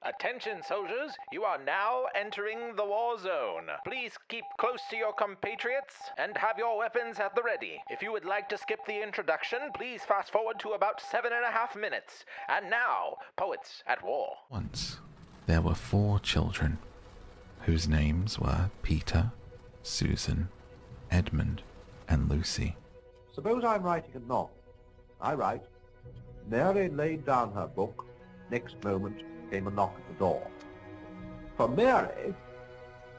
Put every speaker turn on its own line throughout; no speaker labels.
Attention, soldiers, you are now entering the war zone. Please keep close to your compatriots and have your weapons at the ready. If you would like to skip the introduction, please fast forward to about 7.5 minutes. And now, poets at war.
Once, there were 4 children, whose names were Peter, Susan, Edmund, and Lucy.
Suppose I'm writing a novel. I write, Mary laid down her book. Next moment came a knock at the door. For Mary,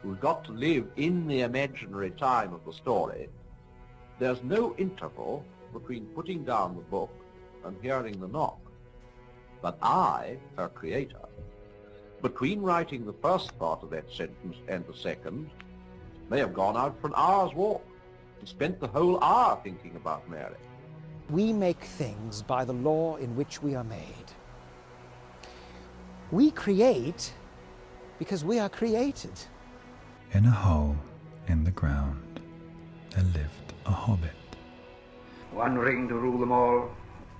who's got to live in the imaginary time of the story, there's no interval between putting down the book and hearing the knock. But I, her creator, between writing the first part of that sentence and the second, may have gone out for an hour's walk and spent the whole hour thinking about Mary.
We make things by the law in which we are made. We create because we are created.
In a hole in the ground, there lived a hobbit.
One ring to rule them all,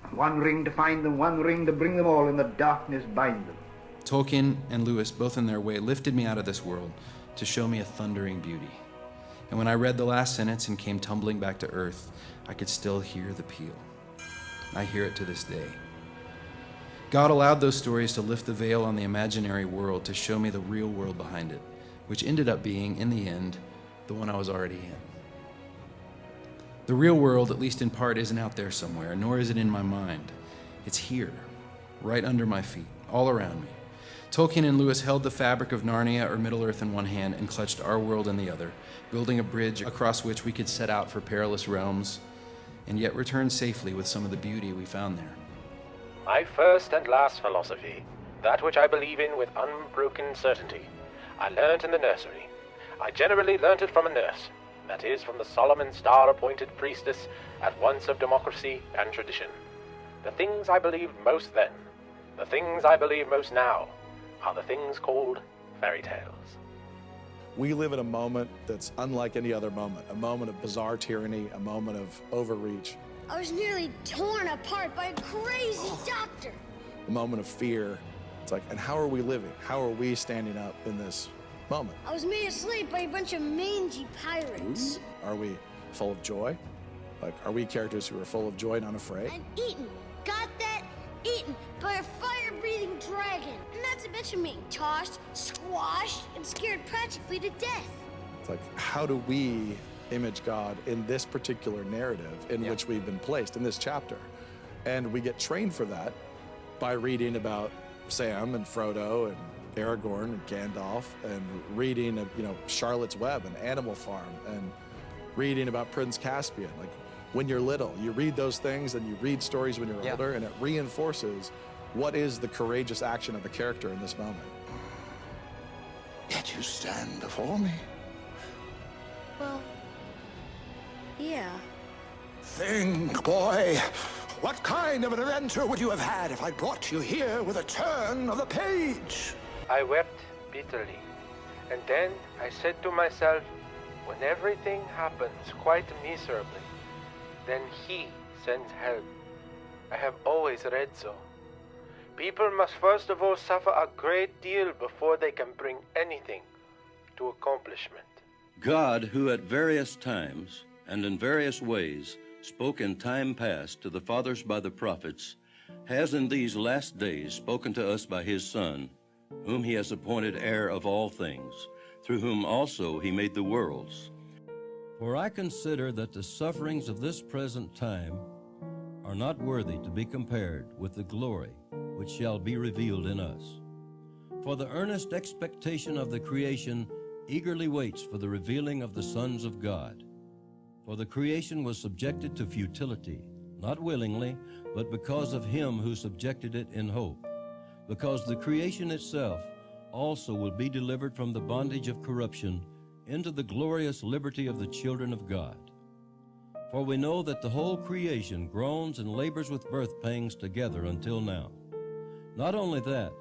one ring to find them, one ring to bring them all in the darkness bind them.
Tolkien and Lewis, both in their way, lifted me out of this world to show me a thundering beauty. And when I read the last sentence and came tumbling back to earth, I could still hear the peal. I hear it to this day. God allowed those stories to lift the veil on the imaginary world to show me the real world behind it, which ended up being, in the end, the one I was already in. The real world, at least in part, isn't out there somewhere, nor is it in my mind. It's here, right under my feet, all around me. Tolkien and Lewis held the fabric of Narnia or Middle-earth in one hand and clutched our world in the other, building a bridge across which we could set out for perilous realms and yet return safely with some of the beauty we found there.
My first and last philosophy, that which I believe in with unbroken certainty, I learnt in the nursery. I generally learnt it from a nurse, that is, from the solemn and star-appointed priestess at once of democracy and tradition. The things I believed most then, the things I believe most now, are the things called fairy tales.
We live in a moment that's unlike any other moment, a moment of bizarre tyranny, a moment of overreach.
I was nearly torn apart by a crazy doctor.
A moment of fear. It's like, and how are we living? How are we standing up in this moment?
I was made asleep by a bunch of mangy pirates.
Are we full of joy? Like, are we characters who are full of joy and unafraid?
I'm eaten. Got that? Eaten by a fire-breathing dragon. And not to mention being tossed, squashed, and scared practically to death.
It's like, how do we image God in this particular narrative in which we've been placed, in this chapter? And we get trained for that by reading about Sam and Frodo and Aragorn and Gandalf, and reading, Charlotte's Web and Animal Farm, and reading about Prince Caspian. Like, when you're little, you read those things and you read stories when you're older, and it reinforces what is the courageous action of a character in this moment.
Yet you stand before me.
Well, yeah.
Think, boy. What kind of an adventure would you have had if I brought you here with a turn of the page?
I wept bitterly, and then I said to myself, when everything happens quite miserably, then He sends help. I have always read so. People must first of all suffer a great deal before they can bring anything to accomplishment.
God, who at various times and in various ways spoke in time past to the fathers by the prophets, has in these last days spoken to us by His Son, whom He has appointed heir of all things, through whom also He made the worlds.
For I consider that the sufferings of this present time are not worthy to be compared with the glory which shall be revealed in us. For the earnest expectation of the creation eagerly waits for the revealing of the sons of God. For the creation was subjected to futility, not willingly, but because of Him who subjected it in hope, because the creation itself also will be delivered from the bondage of corruption into the glorious liberty of the children of God. For we know that the whole creation groans and labors with birth pangs together until now. Not only that,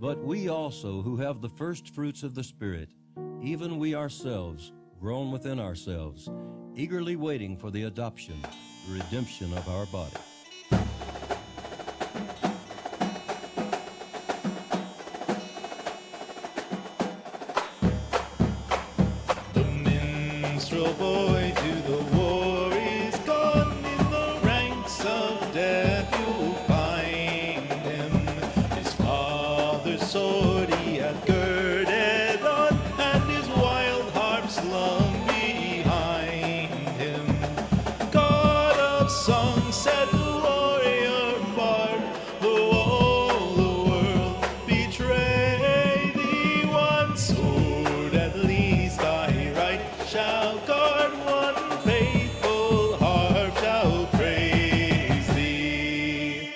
but we also who have the first fruits of the Spirit, even we ourselves, groan within ourselves, eagerly waiting for the adoption, the redemption of our body.
minstrel boy to the war is gone. In the ranks of death you'll find him. His father's sword he had girded on, and his wild harp slung behind him. God of song, said the warrior bard, though all the world betray thee, one sword at least thy right shall guard, one faithful harp shall praise thee.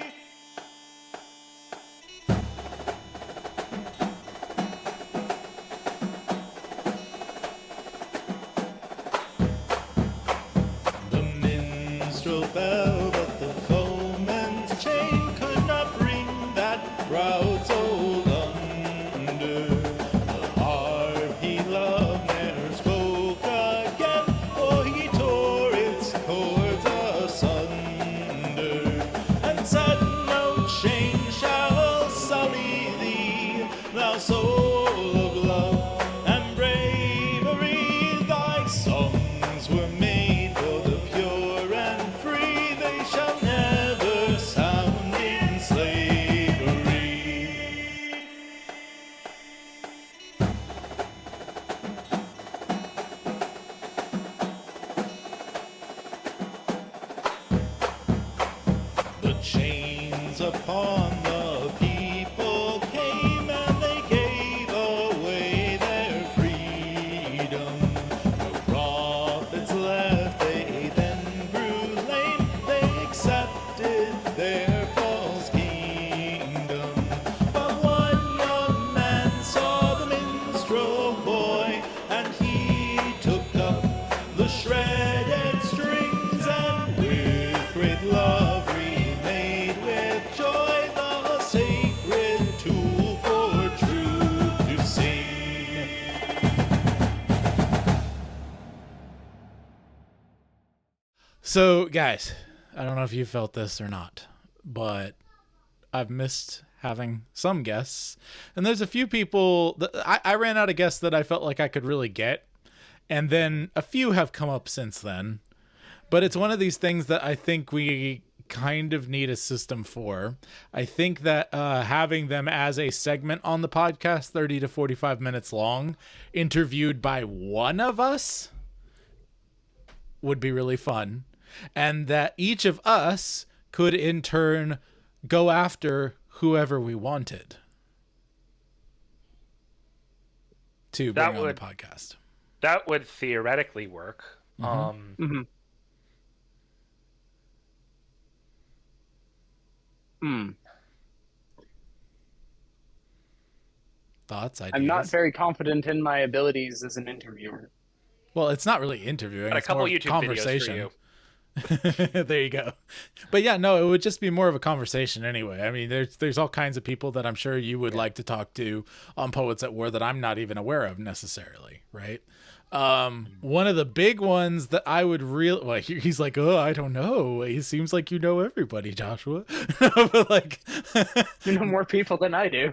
The minstrel fell, but the foeman's chain could not bring that proud soul under. The harp he loved ne'er spoke again, for he tore its cords asunder, and said, no chain shall sully thee, thou soul of love and bravery. Thy songs were made for the pure and free, they shall never sound in slavery. The chains upon the people came, and they gave away their freedom. No prophets left, they then grew lame, they accepted their false kingdom. But one young man saw the minstrel boy, and he took up the shredded strings, and with great love remade with joy the sacred tool for truth to sing.
So, guys, I don't know if you felt this or not, but I've missed having some guests. And there's a few people that I ran out of guests that I felt like I could really get. And then a few have come up since then. But it's one of these things that I think we kind of need a system for. I think that having them as a segment on the podcast, 30 to 45 minutes long, interviewed by one of us, would be really fun. And that each of us could in turn go after whoever we wanted to bring on the podcast.
That would theoretically work.
Mhm. Thoughts, ideas?
I'm not very confident in my abilities as an interviewer.
Well, it's not really interviewing.
Got a
It's
couple
more
YouTube
conversation.
videos for you.
There you go. But yeah, no, it would just be more of a conversation anyway. I mean, there's all kinds of people that I'm sure you would like to talk to on Poets at War that I'm not even aware of necessarily, right? One of the big ones that I would well, he's like, oh, I don't know. He seems like you know everybody, Joshua. But like,
you know more people than I do.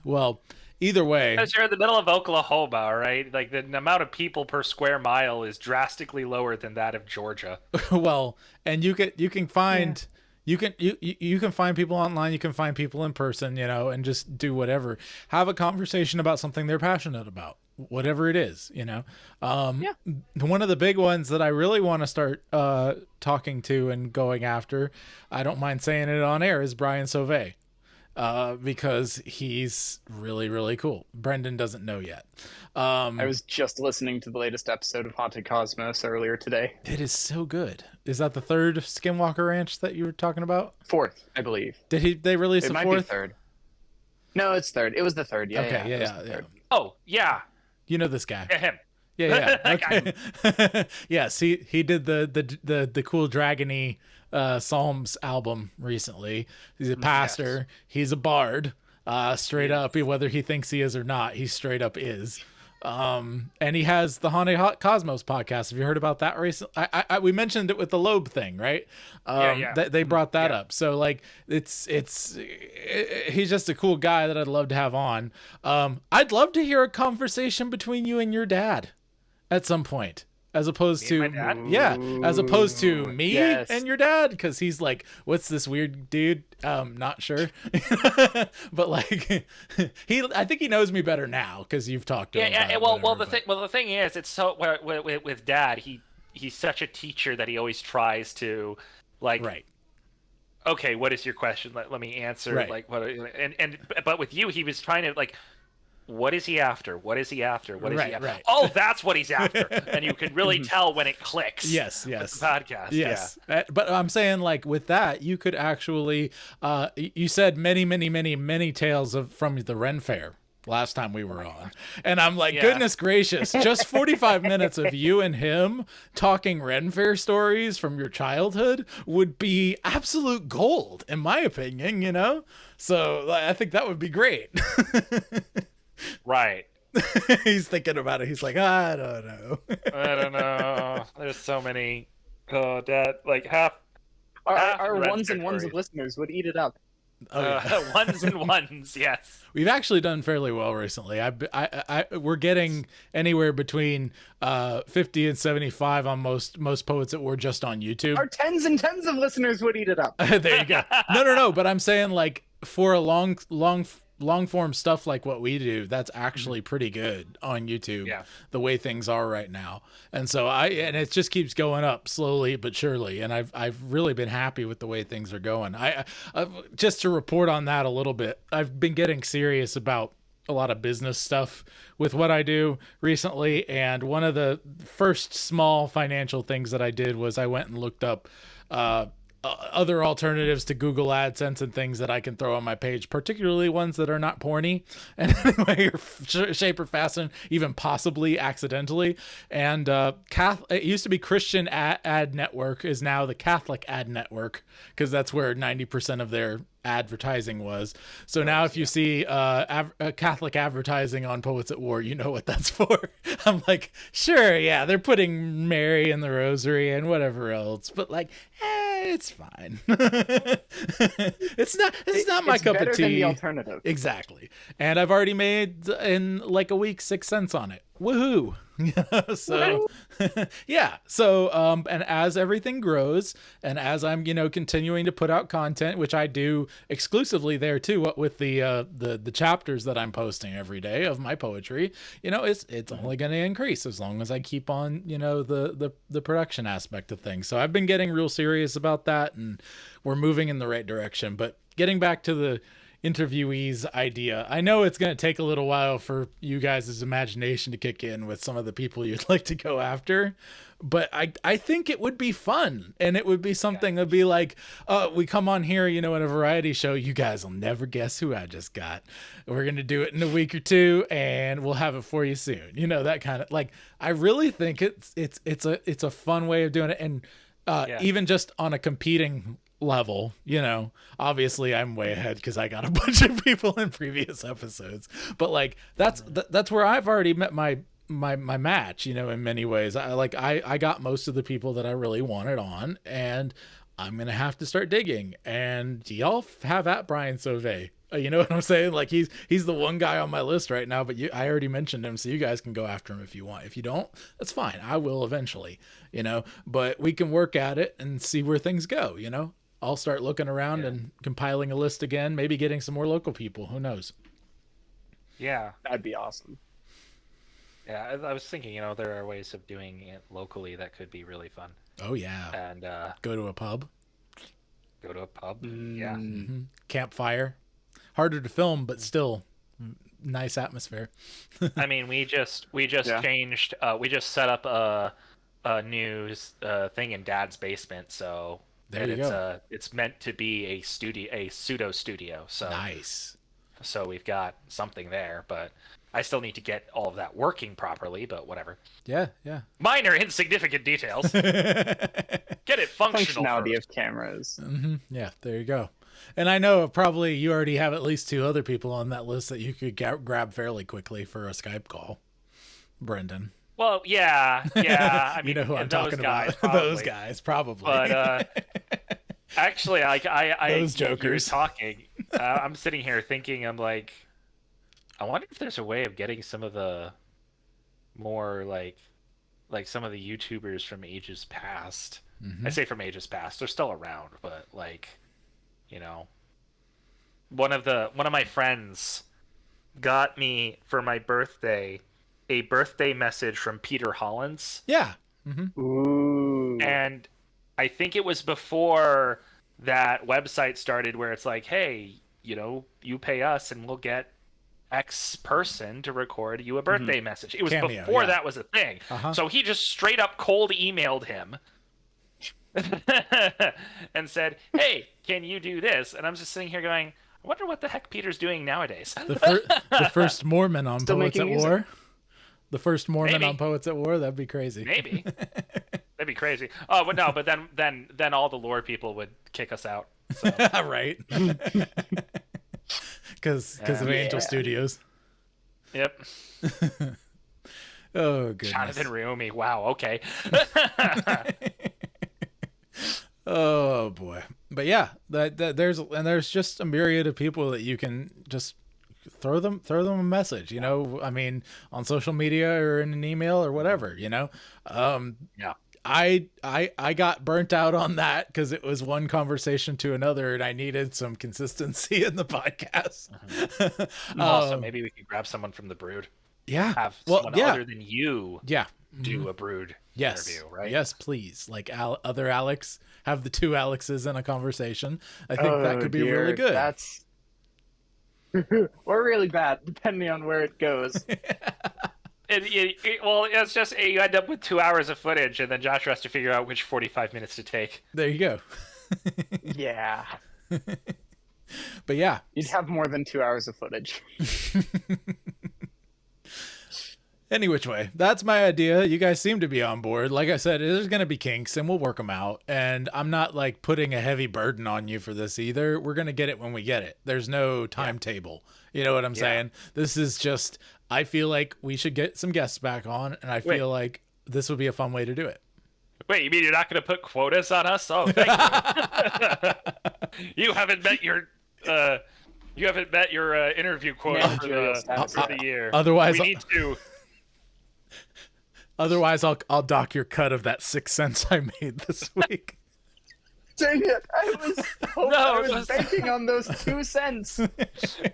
Well, either way,
Because you're in the middle of Oklahoma, right? Like the amount of people per square mile is drastically lower than that of Georgia.
well, and you can find you can find people online, you can find people in person, you know, and just do whatever. Have a conversation about something they're passionate about, whatever it is, you know. One of the big ones that I really want to start talking to and going after, I don't mind saying it on air, is Brian Sauvé. Because he's really, really cool. Brendan doesn't know yet.
I was just listening to the latest episode of Haunted Cosmos earlier today.
It is so good. Is that the third Skinwalker Ranch that you were talking about?
Fourth, I believe.
Did they release
it
a
might
fourth?
Be third. No, it's third. It was the third. Yeah.
Okay.
Yeah.
Oh, yeah.
You know this guy.
Yeah, him.
Yeah.
That
Okay. Yes, he did the cool dragony Psalms album recently. He's a pastor. Yes. He's a bard. Straight up, whether he thinks he is or not, he straight up is. And he has the Haunted Cosmos podcast. Have you heard about that recently? We mentioned it with the Loeb thing, right? They brought that up. So like, he's just a cool guy that I'd love to have on. I'd love to hear a conversation between you and your dad. at some point, as opposed to
and my dad?
yeah, as opposed to me
Yes.
and your dad, because he's like, what's this weird dude? Not sure. But like I think he knows me better now because you've talked to him about it,
Well, the thing is, it's so with Dad, he's such a teacher that he always tries to, like,
right.
Okay, what is your question? Let me answer.
Right.
Like what? But with you, he was trying to, like, what is he after? What is he after? What is he after?
Right.
Oh, that's what he's after, and you can really tell when it clicks.
Yes.
With the podcast.
Yes. But I'm saying, like, with that, you could actually, you said many tales from the Ren Fair last time we were on. And I'm like, goodness gracious, just 45 minutes of you and him talking Ren Fair stories from your childhood would be absolute gold, in my opinion, you know? So I think that would be great.
Right.
He's thinking about it. He's like, I don't know.
There's so many. Oh, Dad, like half
our ones and ones of listeners would eat it up.
Ones and ones, yes.
We've actually done fairly well recently. We're getting anywhere between 50 and 75 on most poets that were just on YouTube.
Our tens and tens of listeners would eat it up.
There you go. No. But I'm saying, like, for a long form stuff like what we do, that's actually pretty good on YouTube.
Yeah.
The way things are right now. And so and it just keeps going up slowly but surely. And I've really been happy with the way things are going. I just to report on that a little bit, I've been getting serious about a lot of business stuff with what I do recently. And one of the first small financial things that I did was I went and looked up, other alternatives to Google AdSense and things that I can throw on my page, particularly ones that are not porny in any way or shape or fashion, even possibly accidentally. And it used to be Christian Ad Network, is now the Catholic Ad Network, because that's where 90% of their advertising was. So now if you see Catholic advertising on Poets at War, you know what that's for. I'm like, sure, yeah, they're putting Mary in the rosary and whatever else, but like, it's fine. It's not my cup of tea.
Than the alternative.
Exactly. And I've already made, in like a week, 6 cents on it. Woohoo. So yeah. So and as everything grows, and as I'm continuing to put out content, which I do exclusively there too, what with the chapters that I'm posting every day of my poetry, it's only going to increase as long as I keep on the production aspect of things. So I've been getting real serious about that, and we're moving in the right direction. But getting back to the interviewees idea, I know it's going to take a little while for you guys' imagination to kick in with some of the people you'd like to go after, but I think it would be fun, and it would be something that'd be like, we come on here, in a variety show, you guys will never guess who I just got. We're going to do it in a week or two, and we'll have it for you soon. That kind of, like, I really think it's a fun way of doing it. And even just on a competing level, obviously I'm way ahead because I got a bunch of people in previous episodes, but like that's where I've already met my match, in many ways. I got most of the people that I really wanted on, and I'm gonna have to start digging. And y'all have at Brian Sauvé. You know what I'm saying? Like, he's the one guy on my list right now, but I already mentioned him, so you guys can go after him if you want. If you don't, that's fine. I will eventually, but we can work at it and see where things go. I'll start looking around and compiling a list again, maybe getting some more local people. Who knows?
Yeah.
That'd be awesome.
Yeah, I was thinking, there are ways of doing it locally that could be really fun.
Oh, yeah.
And
go to a pub.
Yeah.
Mm-hmm. Campfire. Harder to film, but still nice atmosphere.
I mean, we just changed. We just set up a new thing in Dad's basement, so
there you go.
It's meant to be a pseudo studio. So
nice.
So we've got something there, but I still need to get all of that working properly. But whatever.
Yeah.
Minor insignificant details. Get it functional.
Functionality
first.
of cameras.
Mm-hmm. Yeah, there you go. And I know probably you already have at least 2 other people on that list that you could grab fairly quickly for a Skype call. Brendan.
Well, yeah. I mean,
you know who I'm talking about. Those guys, probably.
But actually,
those jokers.
You're talking. I'm sitting here thinking, I'm like, I wonder if there's a way of getting some of the more like like some of the YouTubers from ages past.
Mhm.
I say from ages past, they're still around, but like, you know, one of my friends got me for my birthday a birthday message from Peter Hollins.
Yeah. Mm-hmm.
Ooh.
And I think it was before that website started where it's like, hey, you know, you pay us and we'll get X person to record you a birthday message. It was
Cameo,
before
yeah.
that was a thing.
Uh-huh.
So he just straight up cold emailed him and said, hey, can you do this? And I'm just sitting here going, I wonder what the heck Peter's doing nowadays.
The first Mormon on
Still
Poets
making
at
music.
War. The first Mormon
Maybe.
on Poets at War. That'd be crazy.
Maybe. That'd be crazy. Oh, but no, but then all the lore people would kick us out. So.
Right. Because of Angel Studios.
Yep.
Oh, goodness.
Jonathan Ryomi. Wow, okay.
Oh boy. But yeah, there's just a myriad of people that you can just throw them a message, you know, I mean, on social media or in an email or whatever, you know.
Yeah.
I got burnt out on that because it was one conversation to another, and I needed some consistency in the podcast.
Also, maybe we could grab someone from the Brood.
Yeah.
Have someone other than you.
Yeah.
Do a Brood interview, right?
Yes, please. Like other Alex, have the two Alexes in a conversation. I think that could be really good.
That's or really bad, depending on where it goes.
Well, it's just you end up with 2 hours of footage, and then Joshua has to figure out which 45 minutes to take.
There you go.
Yeah.
But yeah.
You'd have more than 2 hours of footage.
Any which way, that's my idea. You guys seem to be on board. Like I said, there's going to be kinks and we'll work them out. And I'm not like putting a heavy burden on you for this either. We're going to get it when we get it. There's no timetable. You know what I'm saying? This is just, I feel like we should get some guests back on, and I feel like this would be a fun way to do it.
Wait, you mean you're not going to put quotas on us? Oh, thank you. You haven't met your interview quota for the year.
Otherwise,
we need to.
Otherwise, I'll dock your cut of that 6 cents I made this week.
Dang it! I was banking on those 2 cents.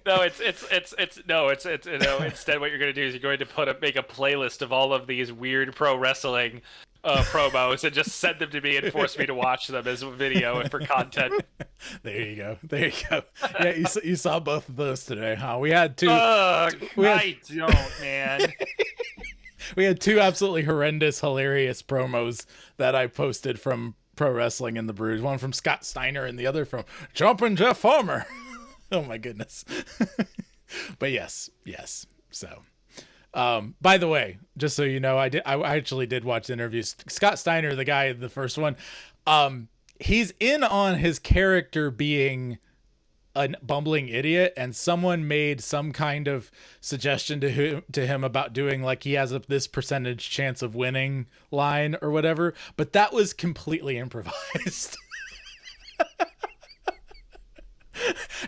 No, it's instead what you're going to do is you're going to make a playlist of all of these weird pro wrestling promos and just send them to me and force me to watch them as a video and for content.
There you go. Yeah, you saw both of those today, huh? We had two.
I don't, man.
We had 2 absolutely horrendous, hilarious promos that I posted from Pro Wrestling in the Brood. One from Scott Steiner and the other from Jumpin' Jeff Farmer. Oh my goodness. But yes. So, by the way, just so you know, I actually did watch the interviews. Scott Steiner, the guy, the first one, he's in on his character being a bumbling idiot, and someone made some kind of suggestion to him about doing like he has this percentage chance of winning line or whatever, but that was completely improvised.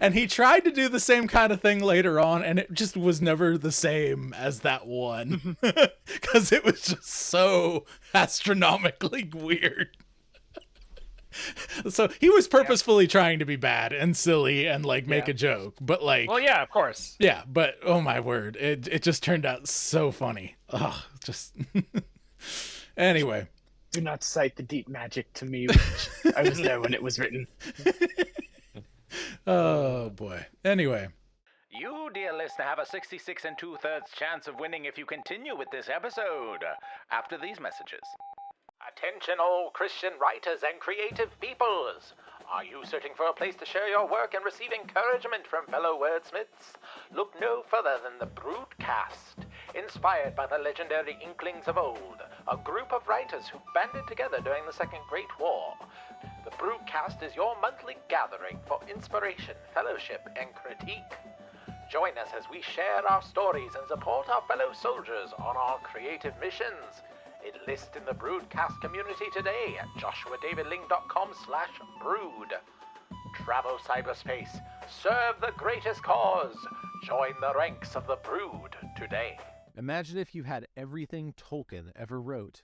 And he tried to do the same kind of thing later on, and it just was never the same as that one because it was just so astronomically weird. So he was purposefully trying to be bad and silly and like make a joke, but like,
well, yeah, of course.
Yeah, but oh my word, it just turned out so funny. Oh, just anyway.
Do not cite the deep magic to me, which I was there when it was written.
Oh boy. Anyway.
You, dear listener, have a 66 2/3 chance of winning if you continue with this episode after these messages. Attention all Christian writers and creative peoples! Are you searching for a place to share your work and receive encouragement from fellow wordsmiths? Look no further than the Broodcast. Inspired by the legendary Inklings of old, a group of writers who banded together during the Second Great War. The Broodcast is your monthly gathering for inspiration, fellowship, and critique. Join us as we share our stories and support our fellow soldiers on our creative missions. Enlist in the Broodcast community today at joshuadavidling.com/brood. Travel cyberspace. Serve the greatest cause. Join the ranks of the Brood today.
Imagine if you had everything Tolkien ever wrote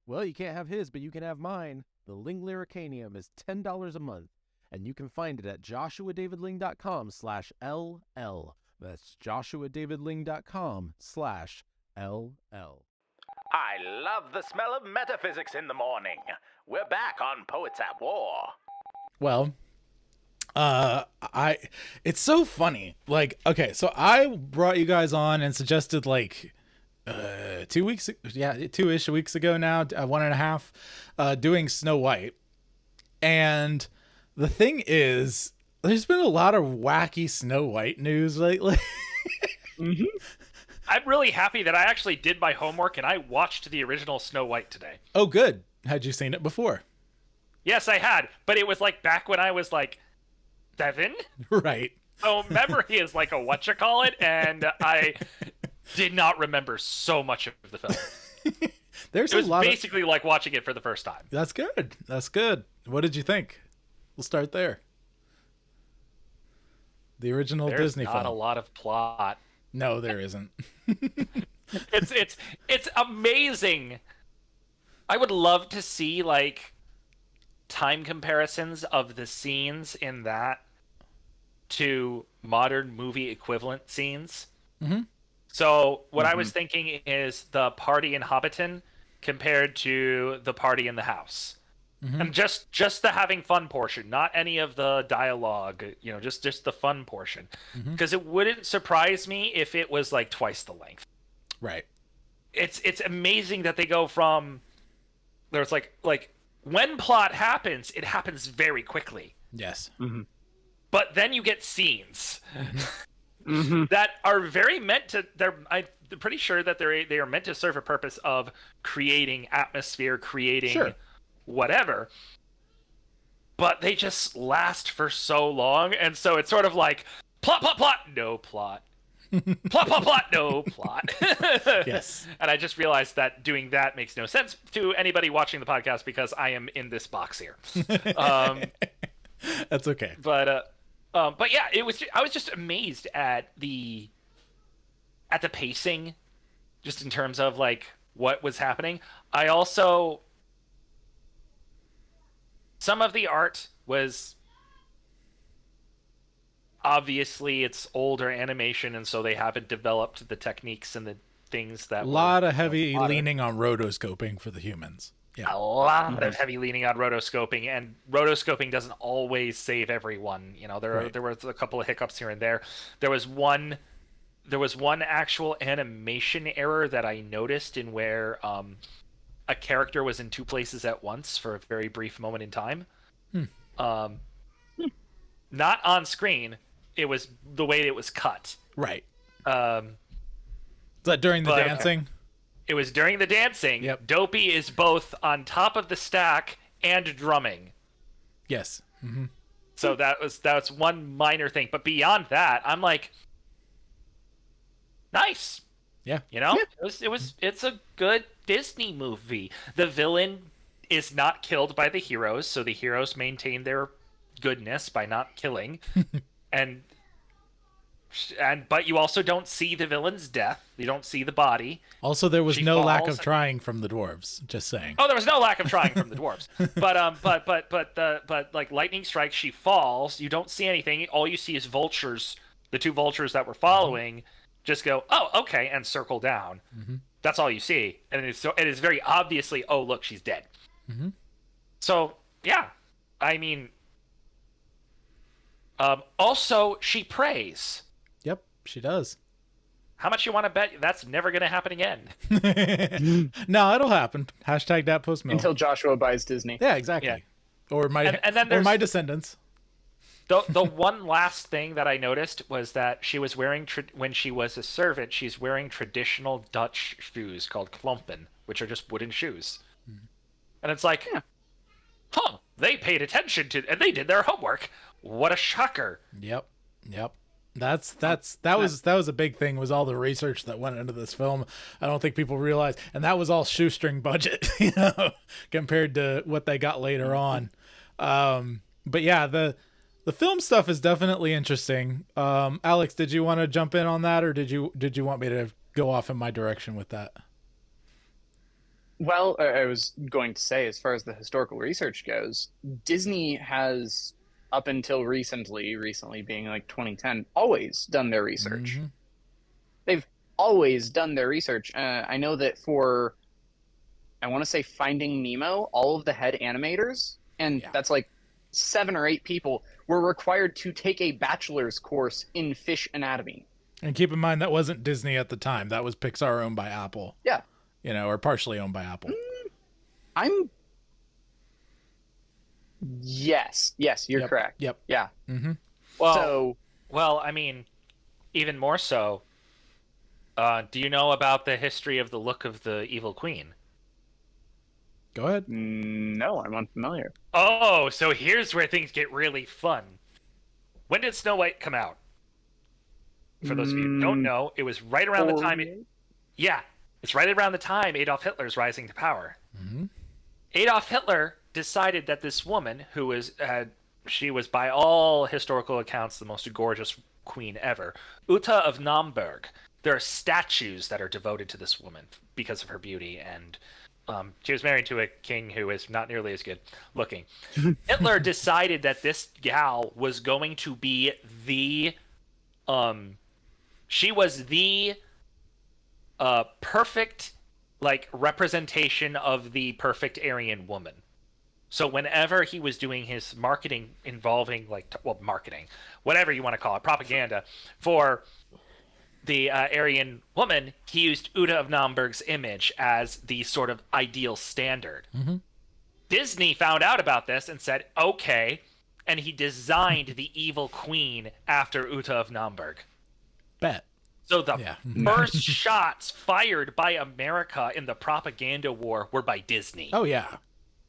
Well, you can't have his, but you can have mine. The Ling Lyricanium is $10 a month, and you can find it at joshuadavidling.com/LL. That's joshuadavidling.com/LL.
I love the smell of metaphysics in the morning. We're back on Poets at War.
Well, it's so funny. Like, okay, so I brought you guys on and suggested like 2 weeks, 2-ish weeks ago now, 1.5, doing Snow White. And the thing is, there's been a lot of wacky Snow White news lately.
Mm-hmm. I'm really happy that I actually did my homework and I watched the original Snow White today.
Oh, good. Had you seen it before?
Yes, I had, but it was like back when I was like 7.
Right.
So memory is like a whatchamacallit, and I did not remember so much of the film.
There's
it was
a lot
basically like watching it for the first time.
That's good. That's good. What did you think? We'll start there. The original
There's
Disney
not
film.
a lot of plot.
No, there isn't.
It's amazing. I would love to see like time comparisons of the scenes in that to modern movie equivalent scenes.
Mm-hmm.
So what I was thinking is the party in Hobbiton compared to the party in the house.
Mm-hmm.
And just the having fun portion, not any of the dialogue, just the fun portion. Because it wouldn't surprise me if it was like twice the length.
Right.
It's amazing that they go from there's like when plot happens, it happens very quickly.
Yes.
But then you get scenes that are very meant to. I'm pretty sure that they are meant to serve a purpose of creating atmosphere, creating whatever. But they just last for so long, and so it's sort of like plot, no plot. plot, no plot.
Yes.
And I just realized that doing that makes no sense to anybody watching the podcast because I am in this box here.
That's okay.
But yeah, I was just amazed at the pacing, just in terms of like what was happening. I also, some of the art was obviously it's older animation, and so they haven't developed the techniques and the things that
a lot of heavy leaning on rotoscoping for the humans. Yeah.
A lot of heavy leaning on rotoscoping, and rotoscoping doesn't always save everyone. There were a couple of hiccups here and there. There was one actual animation error that I noticed in where a character was in two places at once for a very brief moment in time. Not on screen. It was the way it was cut.
Right. Is that during the dancing?
It was during the dancing.
Yep.
Dopey is both on top of the stack and drumming.
Yes. Mm-hmm.
So that's one minor thing, but beyond that, I'm like, nice.
Yeah.
It's a good Disney movie. The villain is not killed by the heroes, so the heroes maintain their goodness by not killing. But you also don't see the villain's death. You don't see the body.
Also, there was no lack of
falls.
trying from the dwarves. Just saying.
Oh, there was no lack of trying from the dwarves. But like lightning strikes, she falls. You don't see anything. All you see is vultures. The two vultures that were following just go, oh, okay, and circle down. That's all you see, and it is very obviously, oh, look, she's dead. So yeah, I mean, also she prays.
Yep, she does.
How much you want to bet that's never going to happen again?
No, it'll happen. Hashtag that post mill.
Until Joshua buys Disney.
Yeah, exactly.
Yeah.
Or my
and then
or my descendants.
The one last thing that I noticed was that she was wearing when she was a servant, she's wearing traditional Dutch shoes called klompen, which are just wooden shoes. And it's like, they paid attention to and they did their homework. What a shocker.
Yep. That was a big thing, was all the research that went into this film. I don't think people realize, and that was all shoestring budget, compared to what they got later on. But yeah, the film stuff is definitely interesting. Alex, did you want to jump in on that, or did you want me to go off in my direction with that?
Well, I was going to say, as far as the historical research goes, Disney has, up until recently being like 2010, always done their research.
Mm-hmm.
They've always done their research. I know that for, I want to say Finding Nemo, all of the head animators, and that's like 7 or 8 people, were required to take a bachelor's course in fish anatomy.
And keep in mind, that wasn't Disney at the time. That was Pixar owned by Apple.
Yeah.
You know, or partially owned by Apple.
Yes, you're correct.
Yep.
Yeah.
Mm-hmm.
Well, I mean, even more so, do you know about the history of the look of the Evil Queen?
Go ahead.
No, I'm unfamiliar.
Oh, so here's where things get really fun. When did Snow White come out? For those of you who don't know, it was right around the time... it's right around the time Adolf Hitler's rising to power.
Mm-hmm.
Adolf Hitler decided that this woman, who was... she was, by all historical accounts, the most gorgeous queen ever. Uta of Naumburg. There are statues that are devoted to this woman because of her beauty, and she was married to a king who is not nearly as good looking. Hitler decided that this gal was going to be the... she was the perfect, like, representation of the perfect Aryan woman. So whenever he was doing his marketing involving, like, marketing, whatever you want to call it, propaganda, for the Aryan woman, he used Uta of Naumburg's image as the sort of ideal standard.
Mm-hmm.
Disney found out about this and said, okay, and he designed the evil queen after Uta of Naumburg.
Bet.
So the first shots fired by America in the propaganda war were by Disney.
Oh, yeah.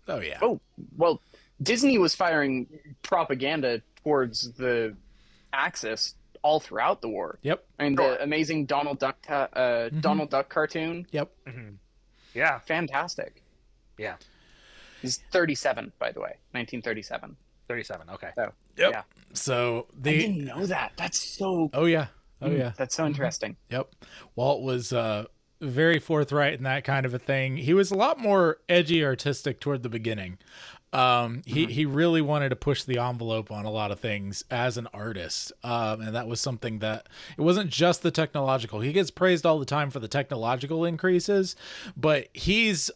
Oh, yeah.
Oh, well, Disney was firing propaganda towards the Axis all throughout the war.
Yep.
I mean, the amazing Donald Duck Donald Duck cartoon.
Yep.
Mm-hmm. Yeah.
Fantastic.
Yeah.
He's 37, by the way. 1937.
37, okay.
So,
yep.
Yeah.
So
I didn't know that. That's so...
Oh, yeah. Oh, yeah.
That's so interesting.
Yep. Walt was very forthright in that kind of a thing. He was a lot more edgy artistic toward the beginning. He really wanted to push the envelope on a lot of things as an artist. And that was something that it wasn't just the technological. He gets praised all the time for the technological increases, but he's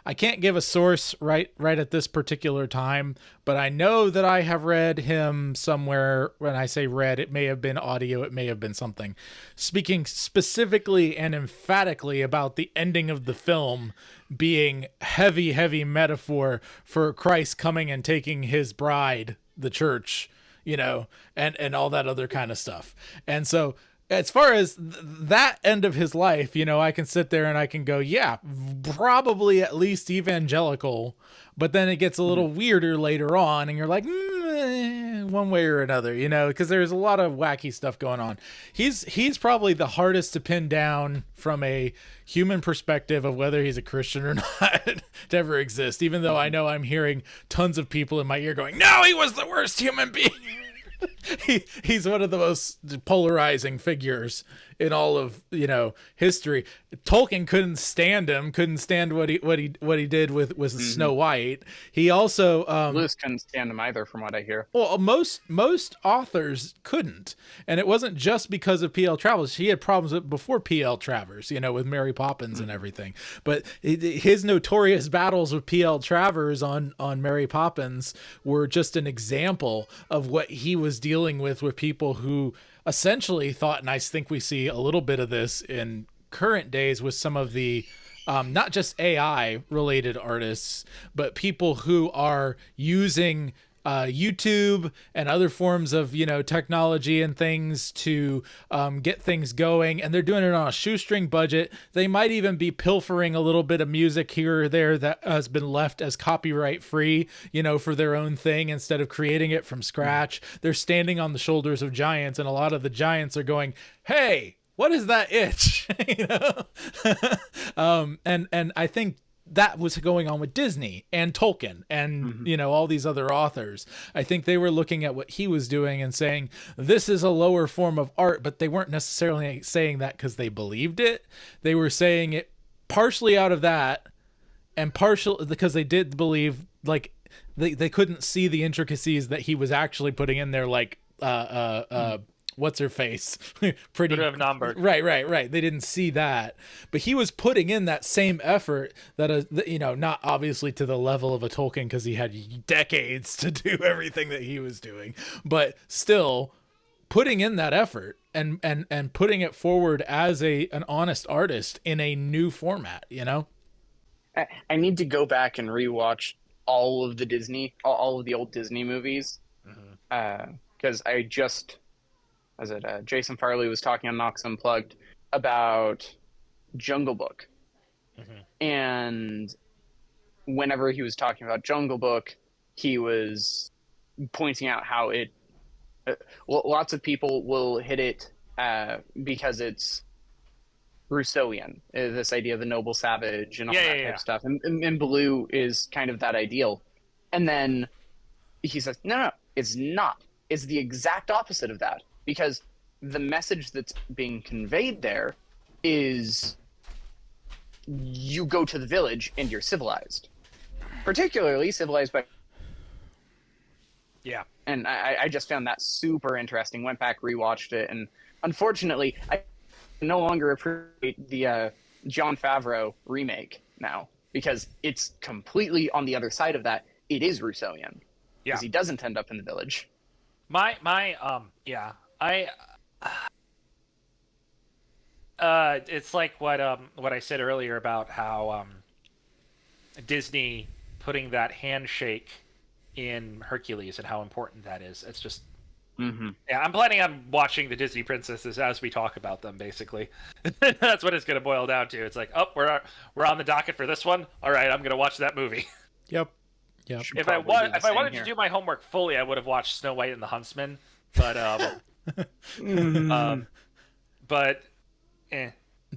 I can't give a source right at this particular time, but I know that I have read him somewhere. When I say read, it may have been audio, it may have been something, speaking specifically and emphatically about the ending of the film being heavy metaphor for Christ coming and taking his bride, the church, you know, and all that other kind of stuff. And so as far as that end of his life, you know, I can sit there and I can go, yeah, probably at least evangelical, but then it gets a little weirder later on and you're like, one way or another, you know, because there's a lot of wacky stuff going on. He's probably the hardest to pin down from a human perspective of whether he's a Christian or not to ever exist, even though I know I'm hearing tons of people in my ear going, no, he was the worst human being. He's one of the most polarizing figures in all of, you know, history. Tolkien couldn't stand him, couldn't stand what he did with Snow White. He also
Lewis couldn't stand him either, from what I hear.
Well, most authors couldn't, and it wasn't just because of P.L. Travers. He had problems before P.L. Travers, you know, with Mary Poppins and everything. But his notorious battles with P.L. Travers on Mary Poppins were just an example of what he was dealing with people who essentially thought, and I think we see a little bit of this in current days with some of the not just AI related artists, but people who are using YouTube and other forms of, you know, technology and things to get things going, and they're doing it on a shoestring budget. They might even be pilfering a little bit of music here or there that has been left as copyright free, you know, for their own thing instead of creating it from scratch. They're standing on the shoulders of giants, and a lot of the giants are going, hey, what is that itch? You know? And I think that was going on with Disney and Tolkien and, you know, all these other authors. I think they were looking at what he was doing and saying, this is a lower form of art, but they weren't necessarily saying that because they believed it. They were saying it partially out of that, and partial because they did believe like they couldn't see the intricacies that he was actually putting in there, like what's her face pretty right, they didn't see that, but he was putting in that same effort that not obviously to the level of a Tolkien because he had decades to do everything that he was doing, but still putting in that effort and putting it forward as an honest artist in a new format.
I need to go back and rewatch all of the old Disney movies, because I just, Jason Farley was talking on Knox Unplugged about Jungle Book, and whenever he was talking about Jungle Book, he was pointing out how it. Lots of people will hit it because it's Rousseauian, this idea of the noble savage and all that type of stuff. And Baloo is kind of that ideal. And then he says, no, it's not. It's the exact opposite of that. Because the message that's being conveyed there is you go to the village and you're civilized. Particularly civilized by...
Yeah.
And I just found that super interesting. Went back, rewatched it, and unfortunately, I no longer appreciate the Jon Favreau remake now, because it's completely on the other side of that. It is Rousseauian. Because he doesn't end up in the village.
It's like what I said earlier about how Disney putting that handshake in Hercules and how important that is. It's just I'm planning on watching the Disney princesses as we talk about them, basically. That's what it's going to boil down to. It's like, we're on the docket for this one. All right, I'm going to watch that movie.
Yep.
If I wanted to do my homework fully, I would have watched Snow White and the Huntsman, but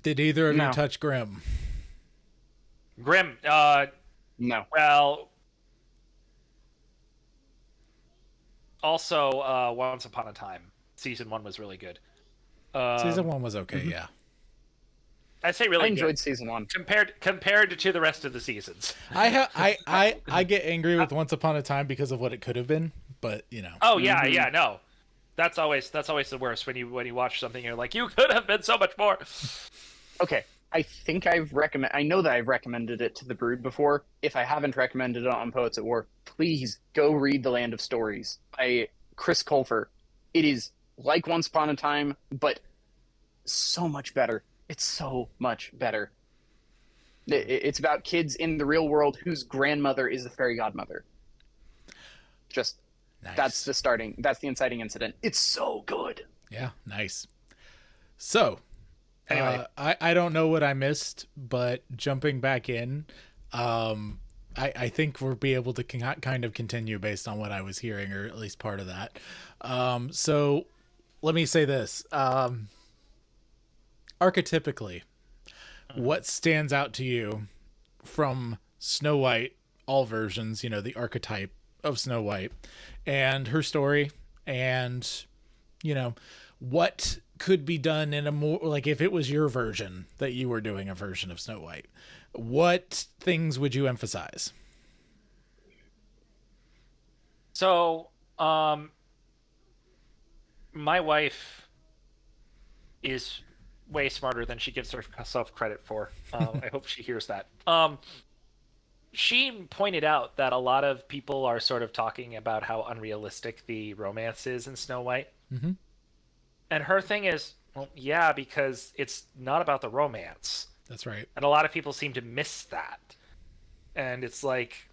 Did either of you touch Grimm?
Grimm,
no.
Well, also, Once Upon a Time, season 1 was really good.
Season 1 was okay, yeah.
I'd say really
I enjoyed
good.
season 1
compared to the rest of the seasons.
I get angry with Once Upon a Time because of what it could have been, but
Oh yeah, no. That's always the worst when you watch something you're like, you could have been so much more.
Okay, I think I know that I've recommended it to the Brood before. If I haven't recommended it on Poets at War, please go read The Land of Stories by Chris Colfer. It is like Once Upon a Time, but so much better. It's so much better. It's about kids in the real world whose grandmother is the fairy godmother. Just nice. That's the inciting incident. It's so good.
Yeah, nice. So,
anyway,
I don't know what I missed, but jumping back in, I think we'll be able to kind of continue based on what I was hearing, or at least part of that. So let me say this. Archetypically, what stands out to you from Snow White, all versions, the archetype of Snow White and her story, and, what could be done in a more, like, if it was your version that you were doing a version of Snow White, what things would you emphasize?
So, my wife is way smarter than she gives herself credit for. I hope she hears that. She pointed out that a lot of people are sort of talking about how unrealistic the romance is in Snow White.
Mm-hmm.
And her thing is, well, yeah, because it's not about the romance.
That's right.
And a lot of people seem to miss that. And it's like,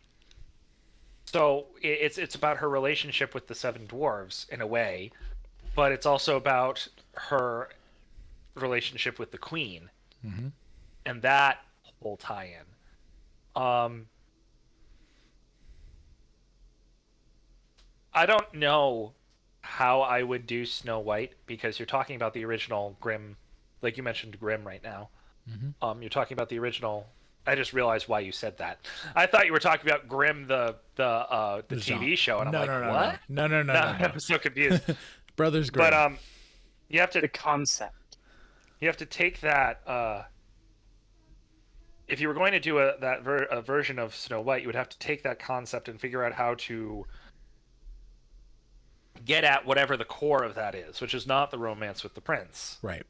so it's about her relationship with the Seven Dwarves in a way, but it's also about her relationship with the Queen, and that whole tie-in. I don't know how I would do Snow White, because you're talking about the original Grimm, like you mentioned Grimm right now. You're talking about the original. I just realized why you said that. I thought you were talking about Grimm, the TV show, and I'm what?
No.
I'm so confused.
Brothers Grimm.
But you have to
the concept.
You have to take that if you were going to do a version of Snow White, you would have to take that concept and figure out how to get at whatever the core of that is, which is not the romance with the prince.
Right.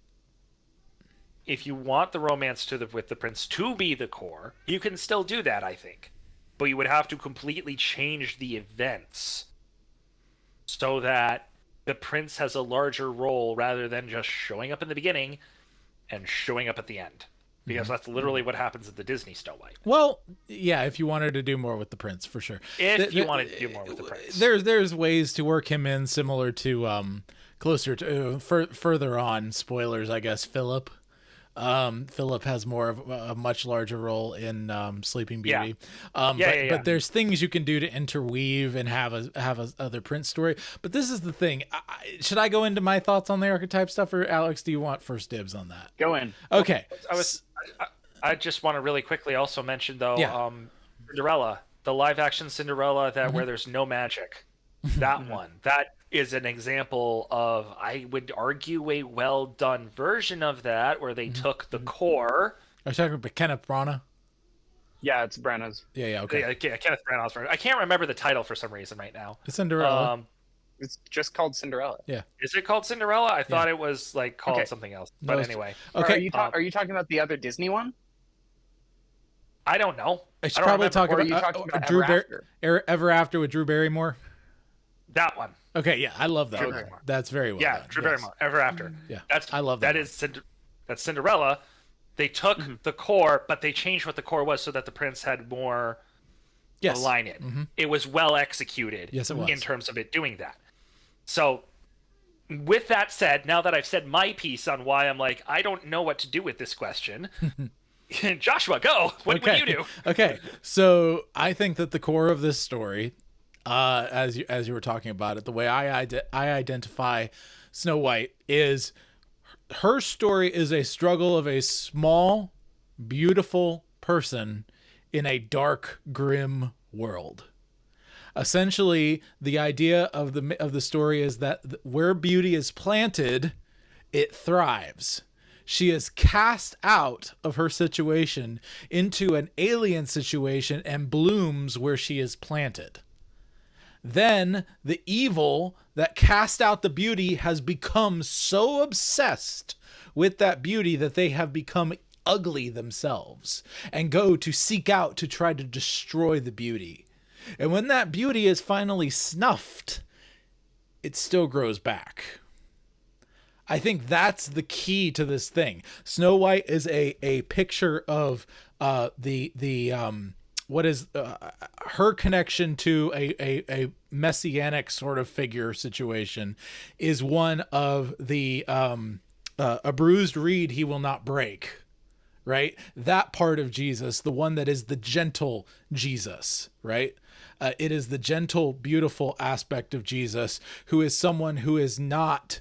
If you want the romance with the prince to be the core, you can still do that, I think. But you would have to completely change the events so that the prince has a larger role rather than just showing up in the beginning and showing up at the end. Because that's literally what happens at the Disney Snow White.
Well, yeah, if you wanted to do more with the prince, for sure.
If you wanted to do more with the prince.
There's ways to work him in similar to closer to further on, spoilers, I guess, Philip. Philip has more of a much larger role in Sleeping Beauty. But there's things you can do to interweave and have a other prince story. But this is the thing. Should I go into my thoughts on the archetype stuff, or Alex, do you want first dibs on that?
Go in.
Okay.
I just want to really quickly also mention, though,
Yeah.
Cinderella, the live-action Cinderella where there's no magic. That one. That is an example of, I would argue, a well-done version of that, where they took the core.
Are you talking about Kenneth Branagh?
Yeah, it's Branagh's.
Yeah, okay.
Yeah, Kenneth Branagh's version. I can't remember the title for some reason right now.
It's Cinderella.
It's just called Cinderella.
Yeah.
Is it called Cinderella? I thought it was called something else. But anyway.
Okay.
Are you talking about the other Disney one?
I don't know.
I should probably talk about Drew Ever After with Drew Barrymore.
That one.
Okay, yeah, I love that one. That's very well done.
Drew Barrymore, Ever After.
Yeah,
I love that. That's Cinderella. They took the core, but they changed what the core was so that the prince had more to align it. It was well executed.
Yes, it was.
In terms of it doing that. So, with that said, now that I've said my piece on why I'm like, I don't know what to do with this question, Joshua, go. What would you do?
Okay, so I think that the core of this story, as you were talking about it, the way I identify Snow White is her story is a struggle of a small, beautiful person in a dark, grim world. Essentially, the idea of the story is that where beauty is planted, it thrives. She is cast out of her situation into an alien situation and blooms where she is planted. Then the evil that cast out the beauty has become so obsessed with that beauty that they have become ugly themselves and go to seek out to try to destroy the beauty. And when that beauty is finally snuffed, it still grows back. I think that's the key to this thing. Snow White is a picture of what is her connection to a messianic sort of figure situation is one of the a bruised reed he will not break, right? That part of Jesus, the one that is the gentle Jesus, right? It is the gentle, beautiful aspect of Jesus, who is someone who is not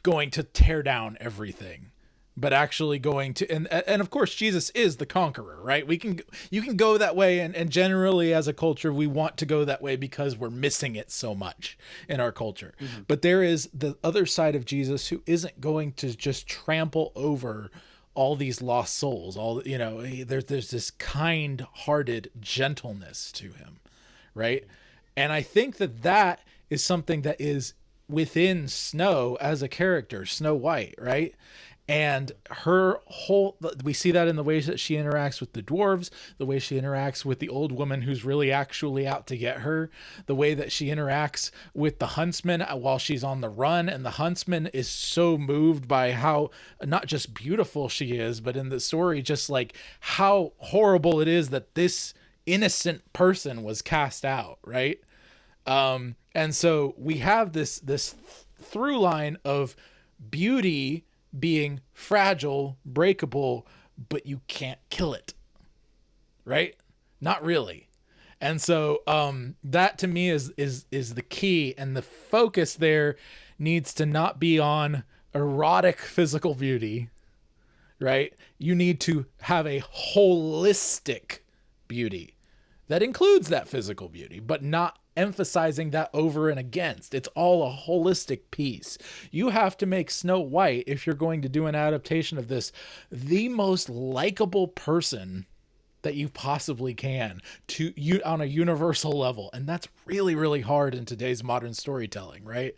going to tear down everything, but actually going to, and of course Jesus is the conqueror, right? You can go that way, and generally as a culture we want to go that way because we're missing it so much in our culture. But there is the other side of Jesus who isn't going to just trample over all these lost souls. There's this kind-hearted gentleness to him, right? And I think that is something that is within Snow as a character, Snow White, right? And we see that in the ways that she interacts with the dwarves, the way she interacts with the old woman who's really actually out to get her, the way that she interacts with the huntsman while she's on the run. And the huntsman is so moved by how not just beautiful she is, but in the story, just like how horrible it is that this innocent person was cast out, right? And so we have this through line of beauty being fragile, breakable, but you can't kill it, right? Not really. And so that to me is the key, and the focus there needs to not be on erotic physical beauty, right? You need to have a holistic beauty that includes that physical beauty, but not emphasizing that over and against. It's all a holistic piece. You have to make Snow White, if you're going to do an adaptation of this, the most likable person that you possibly can to you on a universal level. And that's really, really hard in today's modern storytelling, right?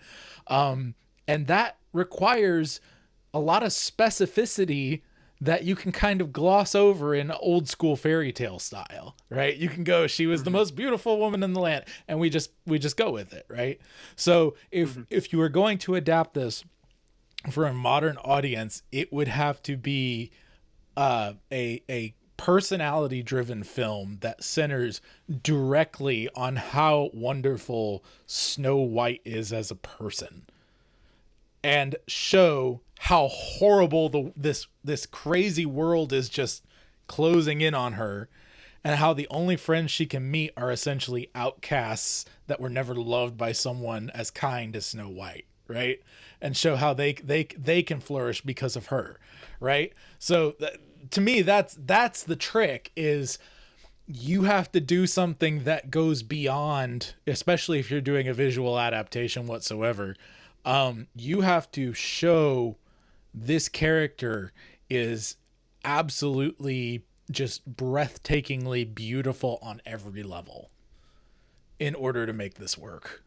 And that requires a lot of specificity that you can kind of gloss over in old school fairy tale style, right? You can go, she was the most beautiful woman in the land, and we just go with it, right? So if you were going to adapt this for a modern audience, it would have to be a personality driven film that centers directly on how wonderful Snow White is as a person, and show how horrible this crazy world is just closing in on her, and how the only friends she can meet are essentially outcasts that were never loved by someone as kind as Snow White, right? And show how they can flourish because of her, right? So to me, that's the trick, is you have to do something that goes beyond, especially if you're doing a visual adaptation whatsoever. You have to show this character is absolutely just breathtakingly beautiful on every level in order to make this work.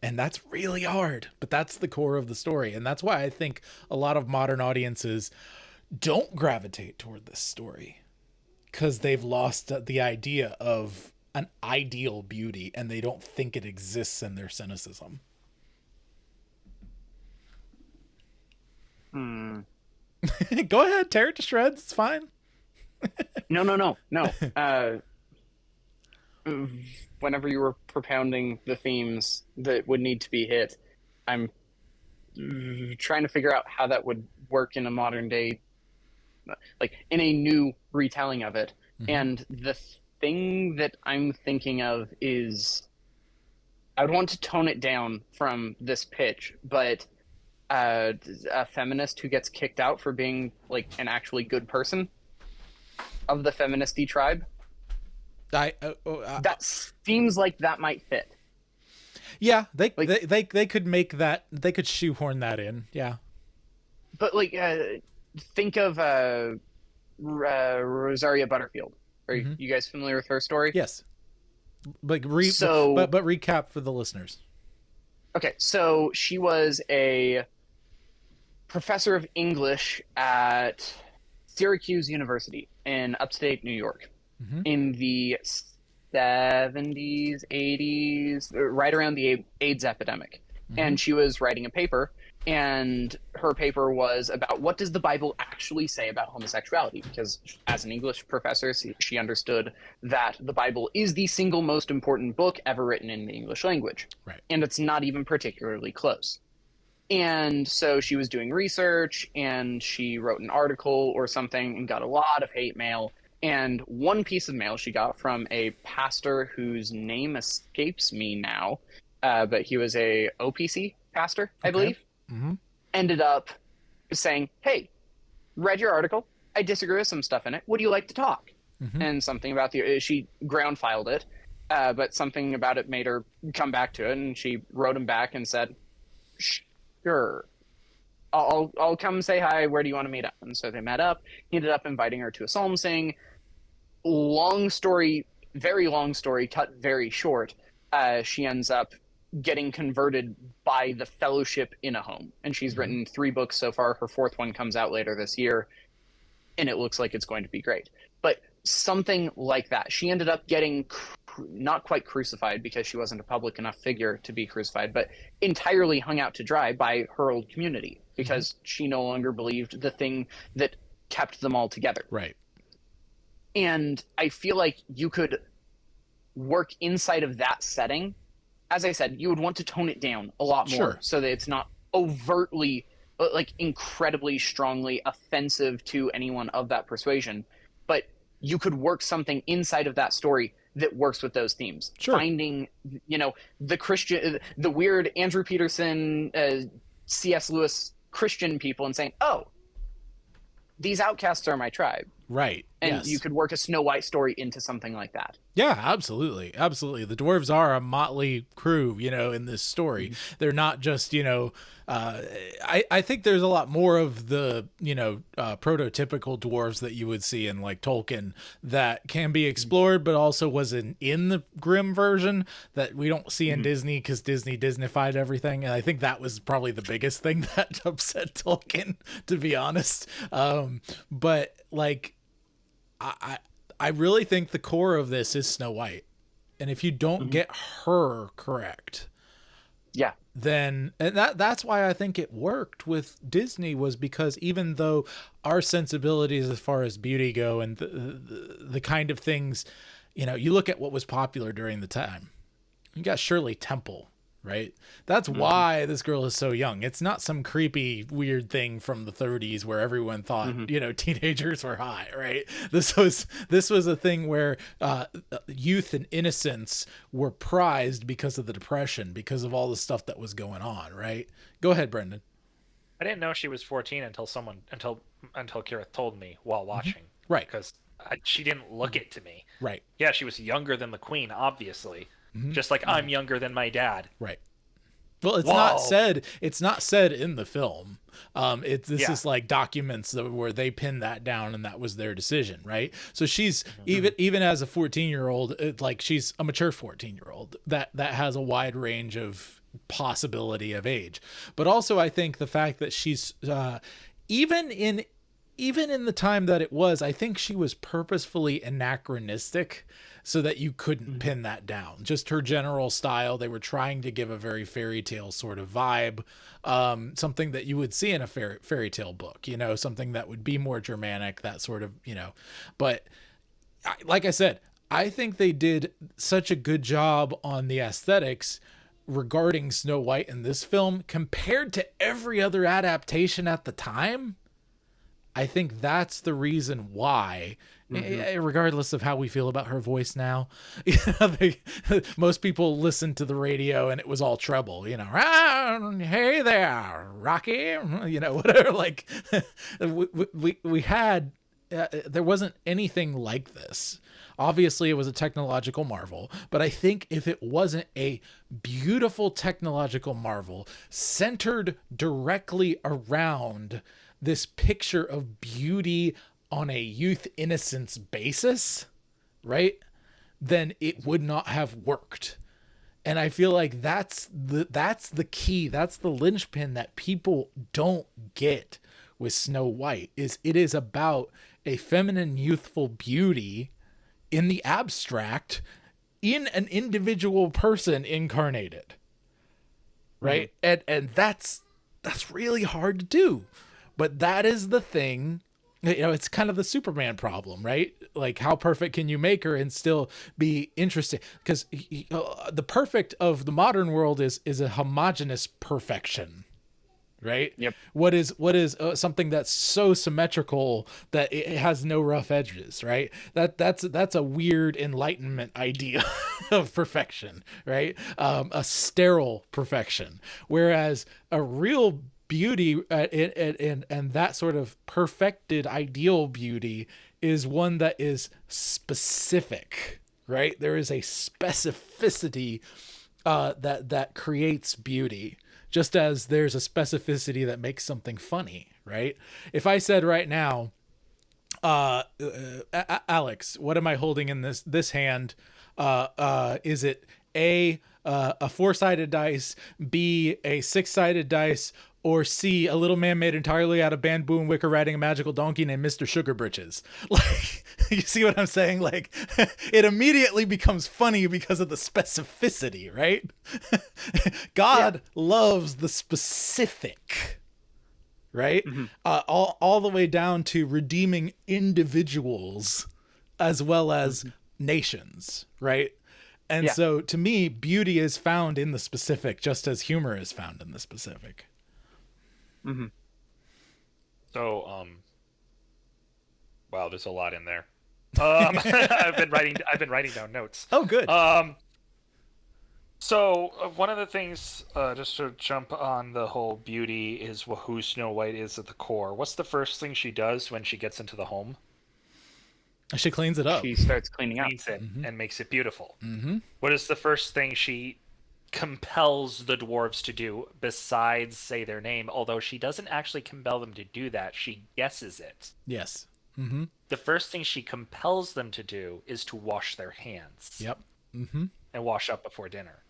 And that's really hard, but that's the core of the story. And that's why I think a lot of modern audiences don't gravitate toward this story, because they've lost the idea of an ideal beauty, and they don't think it exists in their cynicism. Go ahead, tear it to shreds. It's fine.
No. Whenever you were propounding the themes that would need to be hit, I'm trying to figure out how that would work in a modern day, like in a new retelling of it. And the thing that I'm thinking of is, I would want to tone it down from this pitch, but a feminist who gets kicked out for being like an actually good person of the feministy tribe. That seems like that might fit.
Yeah, they could make that, they could shoehorn that in. Yeah,
but like think of Rosaria Butterfield. Are you guys familiar with her story?
Yes. But recap for the listeners.
Okay, so she was a professor of English at Syracuse University in upstate New York in the 70s, 80s, right around the AIDS epidemic. And she was writing a paper, and her paper was about what does the Bible actually say about homosexuality, because as an English professor, she understood that the Bible is the single most important book ever written in the English language.
Right.
And it's not even particularly close. And so she was doing research, and she wrote an article or something and got a lot of hate mail. And one piece of mail she got from a pastor whose name escapes me now, but he was a OPC pastor, I believe, ended up saying, hey, read your article. I disagree with some stuff in it. Would you like to talk? And something about she ground filed it, but something about it made her come back to it, and she wrote him back and said, sure, I'll come say hi. Where do you want to meet up? And so they met up. He ended up inviting her to a psalm sing. Long story, very long story, cut very short. She ends up getting converted by the fellowship in a home. And she's written 3 books so far. Her 4th one comes out later this year, and it looks like it's going to be great. But something like that. She ended up getting not quite crucified, because she wasn't a public enough figure to be crucified, but entirely hung out to dry by her old community, because she no longer believed the thing that kept them all together.
Right.
And I feel like you could work inside of that setting. As I said, you would want to tone it down a lot more, so that it's not overtly, like, incredibly strongly offensive to anyone of that persuasion. But you could work something inside of that story that works with those themes. Finding, the Christian, the weird Andrew Peterson, C.S. Lewis Christian people, and saying, oh, these outcasts are my tribe.
Right.
And
yes.
you could work a Snow White story into something like that.
Yeah, absolutely. Absolutely. The dwarves are a motley crew, in this story.
Mm-hmm.
They're not just, I think there's a lot more of the, prototypical dwarves that you would see in like Tolkien that can be explored, but also was in the Grimm version that we don't see in Disney because Disney Disneyfied everything. And I think that was probably the biggest thing that upset Tolkien, to be honest. But like, I really think the core of this is Snow White. And if you don't get her correct, then and that's why I think it worked with Disney, was because even though our sensibilities as far as beauty go and the kind of things, you look at what was popular during the time. You got Shirley Temple, right? That's why this girl is so young. It's not some creepy weird thing from the 30s where everyone thought teenagers were hot, right? This was a thing where youth and innocence were prized because of the Depression, because of all the stuff that was going on, right? Go ahead, Brendan.
I didn't know she was 14 until Kirith told me while watching.
Right.
Because she didn't look it to me.
Right.
Yeah, she was younger than the queen, obviously. Just like I'm younger than my dad.
Right. Well, it's not said in the film. This is like documents where they pinned that down and that was their decision, right? So she's even as a 14-year-old, like she's a mature 14-year-old that has a wide range of possibility of age. But also I think the fact that she's even in the time that it was, I think she was purposefully anachronistic so that you couldn't pin that down. Just her general style. They were trying to give a very fairy tale sort of vibe, something that you would see in a fairy tale book, something that would be more Germanic, that sort of, but like I said, I think they did such a good job on the aesthetics regarding Snow White in this film compared to every other adaptation at the time. I think that's the reason why, regardless of how we feel about her voice now, most people listened to the radio and it was all treble, hey there, Rocky, whatever. Like we had, there wasn't anything like this. Obviously it was a technological marvel, but I think if it wasn't a beautiful technological marvel centered directly around this picture of beauty on a youth innocence basis, right? Then it would not have worked. And I feel like that's the key. That's the linchpin that people don't get with Snow White, is it is about a feminine, youthful beauty in the abstract in an individual person incarnated. Right? And that's really hard to do. But that is the thing, it's kind of the Superman problem, right? Like, how perfect can you make her and still be interesting? Because the perfect of the modern world is a homogeneous perfection, right?
Yep.
What is something that's so symmetrical that it has no rough edges, right? That's a weird Enlightenment idea of perfection, right? A sterile perfection, whereas a real beauty and that sort of perfected ideal beauty is one that is specific, right? There is a specificity that creates beauty, just as there's a specificity that makes something funny, right? If I said right now, Alex, what am I holding in this hand? Is it a 4-sided dice, B, a 6-sided dice, or C, a little man made entirely out of bamboo and wicker riding a magical donkey named Mr. Sugar Britches? Like, you see what I'm saying? Like, it immediately becomes funny because of the specificity, right? God loves the specific, right? All the way down to redeeming individuals as well as nations, right? And so to me, beauty is found in the specific, just as humor is found in the specific.
So, wow, there's a lot in there. I've been writing down notes.
Oh, good.
So one of the things, just to jump on the whole beauty, is who Snow White is at the core. What's the first thing she does when she gets into the home?
She cleans it up.
She starts cleaning up.
Cleans it and makes it beautiful.
Mm-hmm.
What is the first thing she compels the dwarves to do besides say their name? Although she doesn't actually compel them to do that, she guesses it.
Yes. Mm-hmm.
The first thing she compels them to do is to wash their hands.
Yep. Mm-hmm.
And wash up before dinner.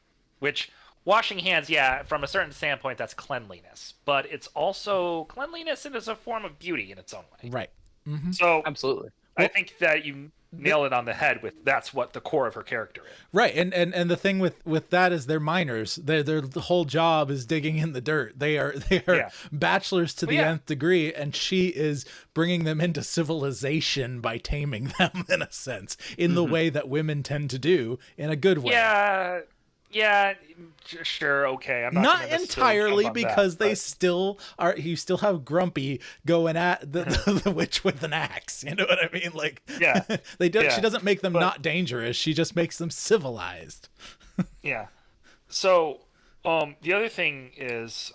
Which, washing hands, yeah, from a certain standpoint, that's cleanliness. But it's also cleanliness and is a form of beauty in its own way.
Right. Mm-hmm.
So,
absolutely.
I think that you nail it on the head with that's what the core of her character is.
Right, and the thing with that is they're miners. Their whole job is digging in the dirt. They are bachelors to the nth degree, and she is bringing them into civilization by taming them in a sense, in the way that women tend to do, in a good way.
Yeah, sure, okay. I'm
not entirely, because they still are. You still have Grumpy going at the witch with an axe. You know what I mean? Like,
yeah,
she doesn't make them not dangerous. She just makes them civilized.
Yeah. So, the other thing is,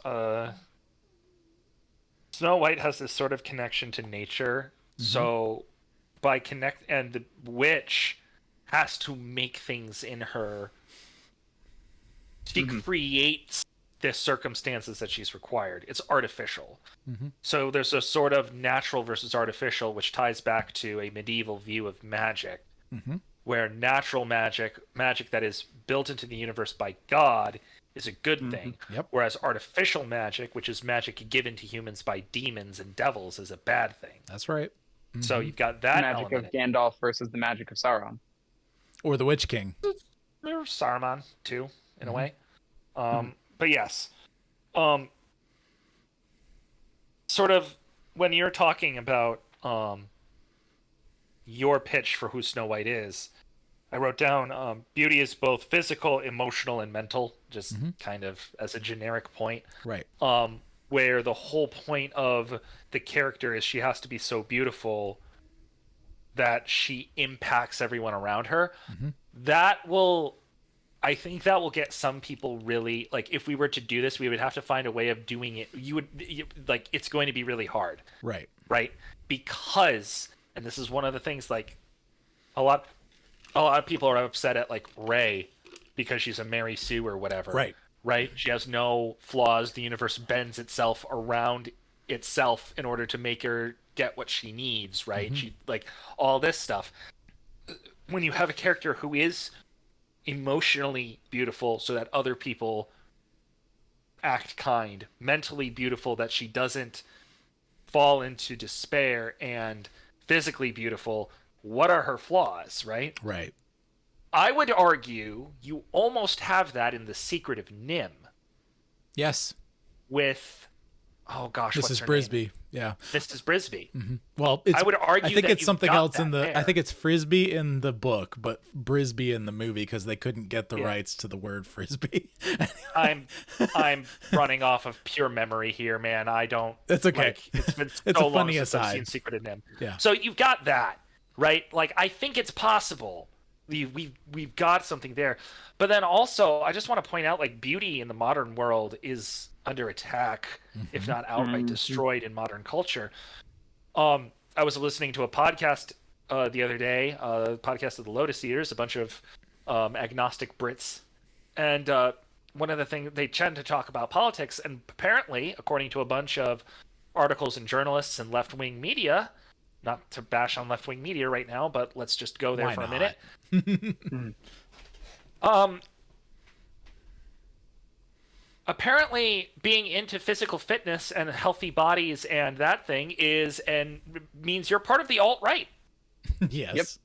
Snow White has this sort of connection to nature. Mm-hmm. So, and the witch has to make things in her. She creates the circumstances that she's required. It's artificial. Mm-hmm. So there's a sort of natural versus artificial, which ties back to a medieval view of magic, where natural magic that is built into the universe by God, is a good thing.
Yep.
Whereas artificial magic, which is magic given to humans by demons and devils, is a bad thing.
That's right. Mm-hmm.
So you've got that
magic of Gandalf versus the magic of Sauron.
Or the Witch King.
Or Saruman, too, in a way. But yes. Sort of, when you're talking about your pitch for who Snow White is, I wrote down beauty is both physical, emotional, and mental, just kind of as a generic point.
Right.
Where the whole point of the character is she has to be so beautiful that she impacts everyone around her. I think that will get some people really, like, if we were to do this, we would have to find a way of doing it. It's going to be really hard.
Right.
Right. Because, and this is one of the things, like, a lot of people are upset at, like, Rey because she's a Mary Sue or whatever.
Right.
Right. She has no flaws. The universe bends itself around itself in order to make her get what she needs. Right. She, like, all this stuff. When you have a character who is emotionally beautiful so that other people act kind, mentally beautiful that she doesn't fall into despair, and physically beautiful, what are her flaws, right?
Right.
I would argue you almost have that in The Secret of Nim.
Yes.
With, oh gosh, what's
Mrs.
her
Brisby.
name?
Yeah.
Mrs. Brisby.
Well,
I would argue
I think
that
it's something else in the.
there.
I think it's Frisbee in the book, but Brisby in the movie, because they couldn't get the rights to the word Frisbee.
I'm running off of pure memory here, man. I don't.
It's okay.
Like, it's been
It's
so
a
long
funny
since I've
aside.
seen Secret of Nim.
Yeah.
So you've got that, right? Like, I think it's possible. We've got something there, but then also I just want to point out, like, beauty in the modern world is under attack, if not outright destroyed in modern culture. I was listening to a podcast the other day, podcast of the Lotus Eaters, a bunch of agnostic Brits, and one of the things they tend to talk about politics, and apparently, according to a bunch of articles and journalists and left-wing media, not to bash on left-wing media right now, but let's just go there
Why
for
not?
a minute. Apparently, being into physical fitness and healthy bodies and that thing means you're part of the alt-right.
Yes.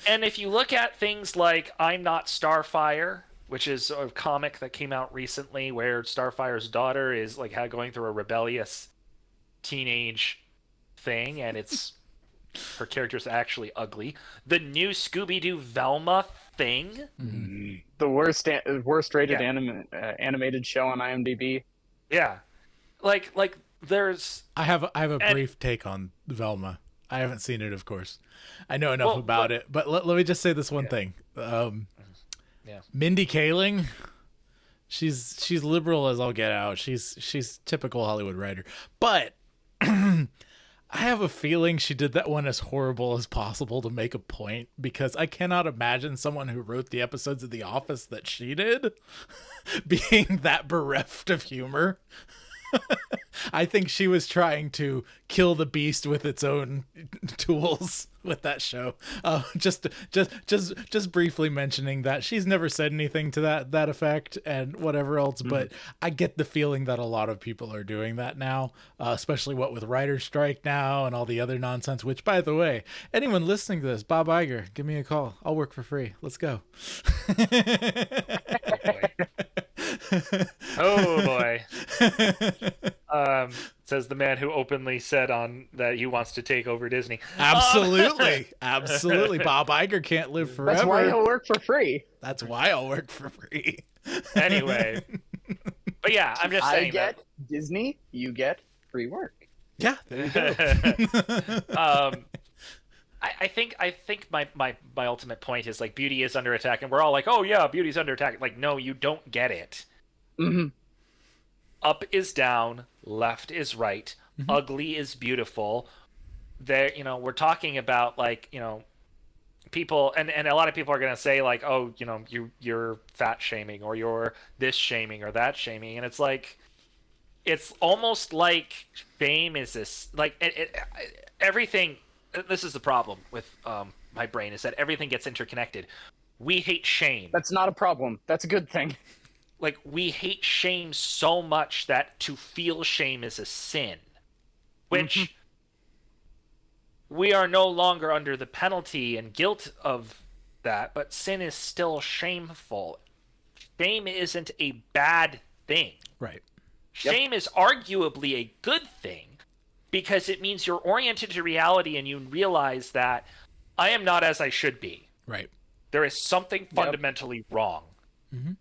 And if you look at things like I'm Not Starfire, which is a comic that came out recently where Starfire's daughter is like going through a rebellious teenage thing, and her character's actually ugly. The new Scooby-Doo Velma thing.
The worst rated animated show on IMDb.
Yeah. Like there's
I have a brief take on Velma. I haven't seen it, of course. I know enough about it, but let me just say this one thing. Mindy Kaling, she's liberal as all get out. She's typical Hollywood writer, but I have a feeling she did that one as horrible as possible to make a point, because I cannot imagine someone who wrote the episodes of The Office that she did being that bereft of humor. I think she was trying to kill the beast with its own tools with that show. Just briefly mentioning that she's never said anything to that effect and whatever else, but I get the feeling that a lot of people are doing that now, especially what with writer's strike now and all the other nonsense. Which, by the way, anyone listening to this, Bob Iger, give me a call. I'll work for free. Let's go.
Oh boy. Says the man who openly said on that he wants to take over Disney.
Absolutely. Absolutely. Bob Iger can't live forever.
That's why he'll work for free.
That's why I'll work for free.
Anyway. But yeah, I'm just saying
I get Disney, you get free work.
Yeah, there you go.
I think my ultimate point is like beauty is under attack, and we're all like, oh yeah, beauty's under attack. Like, no, you don't get it.
Mm-hmm.
Up is down, left is right, ugly is beautiful. There, we're talking about like, people, and a lot of people are gonna say like, oh, you're fat shaming, or you're this shaming or that shaming, and it's like, it's almost like shame is this like everything. This is the problem with my brain, is that everything gets interconnected. We hate shame.
That's not a problem. That's a good thing.
Like, we hate shame so much that to feel shame is a sin, which we are no longer under the penalty and guilt of that, but sin is still shameful. Shame isn't a bad thing.
Right.
Shame is arguably a good thing, because it means you're oriented to reality and you realize that I am not as I should be.
Right.
There is something fundamentally wrong.
Mm-hmm.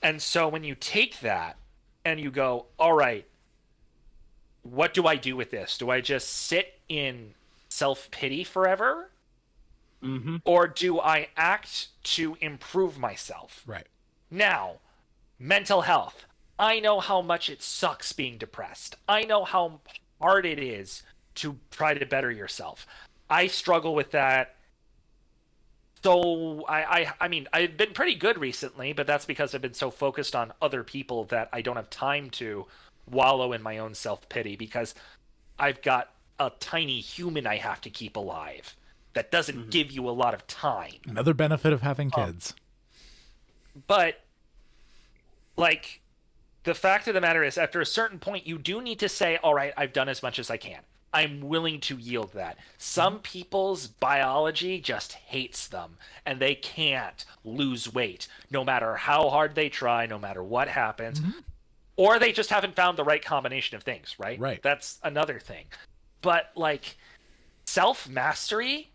And so when you take that and you go, all right, what do I do with this? Do I just sit in self-pity forever?
Mm-hmm.
Or do I act to improve myself?
Right.
Now, mental health. I know how much it sucks being depressed. I know how hard it is to try to better yourself. I struggle with that. So I mean, I've been pretty good recently, but that's because I've been so focused on other people that I don't have time to wallow in my own self-pity, because I've got a tiny human I have to keep alive that doesn't give you a lot of time.
Another benefit of having kids.
But like, the fact of the matter is, after a certain point, you do need to say, all right, I've done as much as I can. I'm willing to yield that. Some people's biology just hates them, and they can't lose weight, no matter how hard they try, no matter what happens. Or they just haven't found the right combination of things, right?
Right.
That's another thing. But, like, self-mastery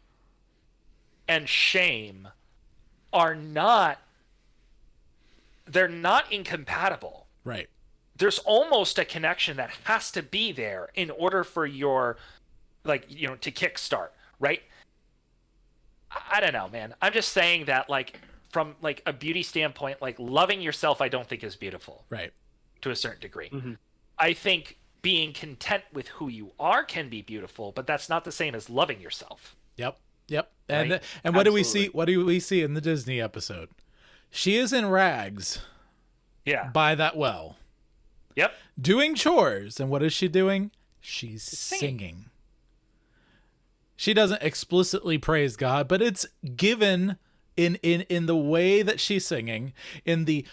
and shame are not... They're not incompatible.
Right.
There's almost a connection that has to be there in order for your, like, to kickstart, right? I don't know, man. I'm just saying that, like, from, like, a beauty standpoint, like, loving yourself, I don't think is beautiful.
Right.
To a certain degree. I think being content with who you are can be beautiful, but that's not the same as loving yourself.
Yep.
Right?
And what do we see? What do we see in the Disney episode? She is in rags.
Yeah.
By that well.
Yep.
Doing chores. And what is she doing? She's singing. She doesn't explicitly praise God, but it's given in the way that she's singing, in the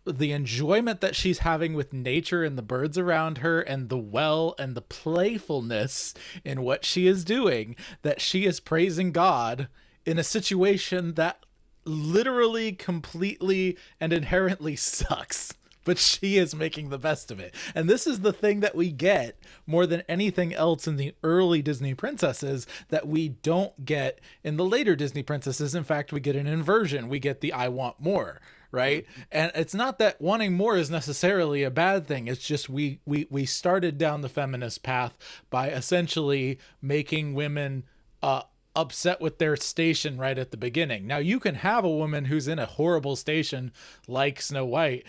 enjoyment that she's having with nature and the birds around her and the well and the playfulness in what she is doing, that she is praising God in a situation that literally, completely, and inherently sucks, but she is making the best of it. And this is the thing that we get more than anything else in the early Disney princesses that we don't get in the later Disney princesses. In fact, we get an inversion. We get the I want more, right? And it's not that wanting more is necessarily a bad thing. It's just we started down the feminist path by essentially making women upset with their station right at the beginning. Now you can have a woman who's in a horrible station like Snow White.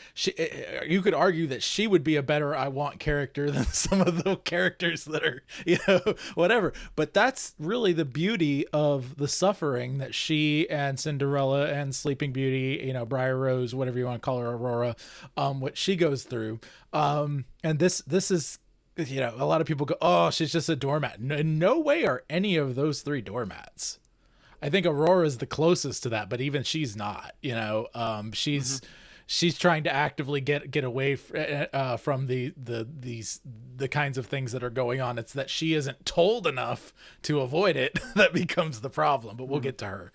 You could argue that she would be a better I want character than some of the characters that are, whatever. But that's really the beauty of the suffering that she and Cinderella and Sleeping Beauty, Briar Rose, whatever you want to call her, Aurora, what she goes through. And this is, a lot of people go, oh, she's just a doormat. In no way are any of those three doormats. I think Aurora is the closest to that, but even she's not. She's trying to actively get away from the kinds of things that are going on. It's that she isn't told enough to avoid it that becomes the problem. But we'll get to her.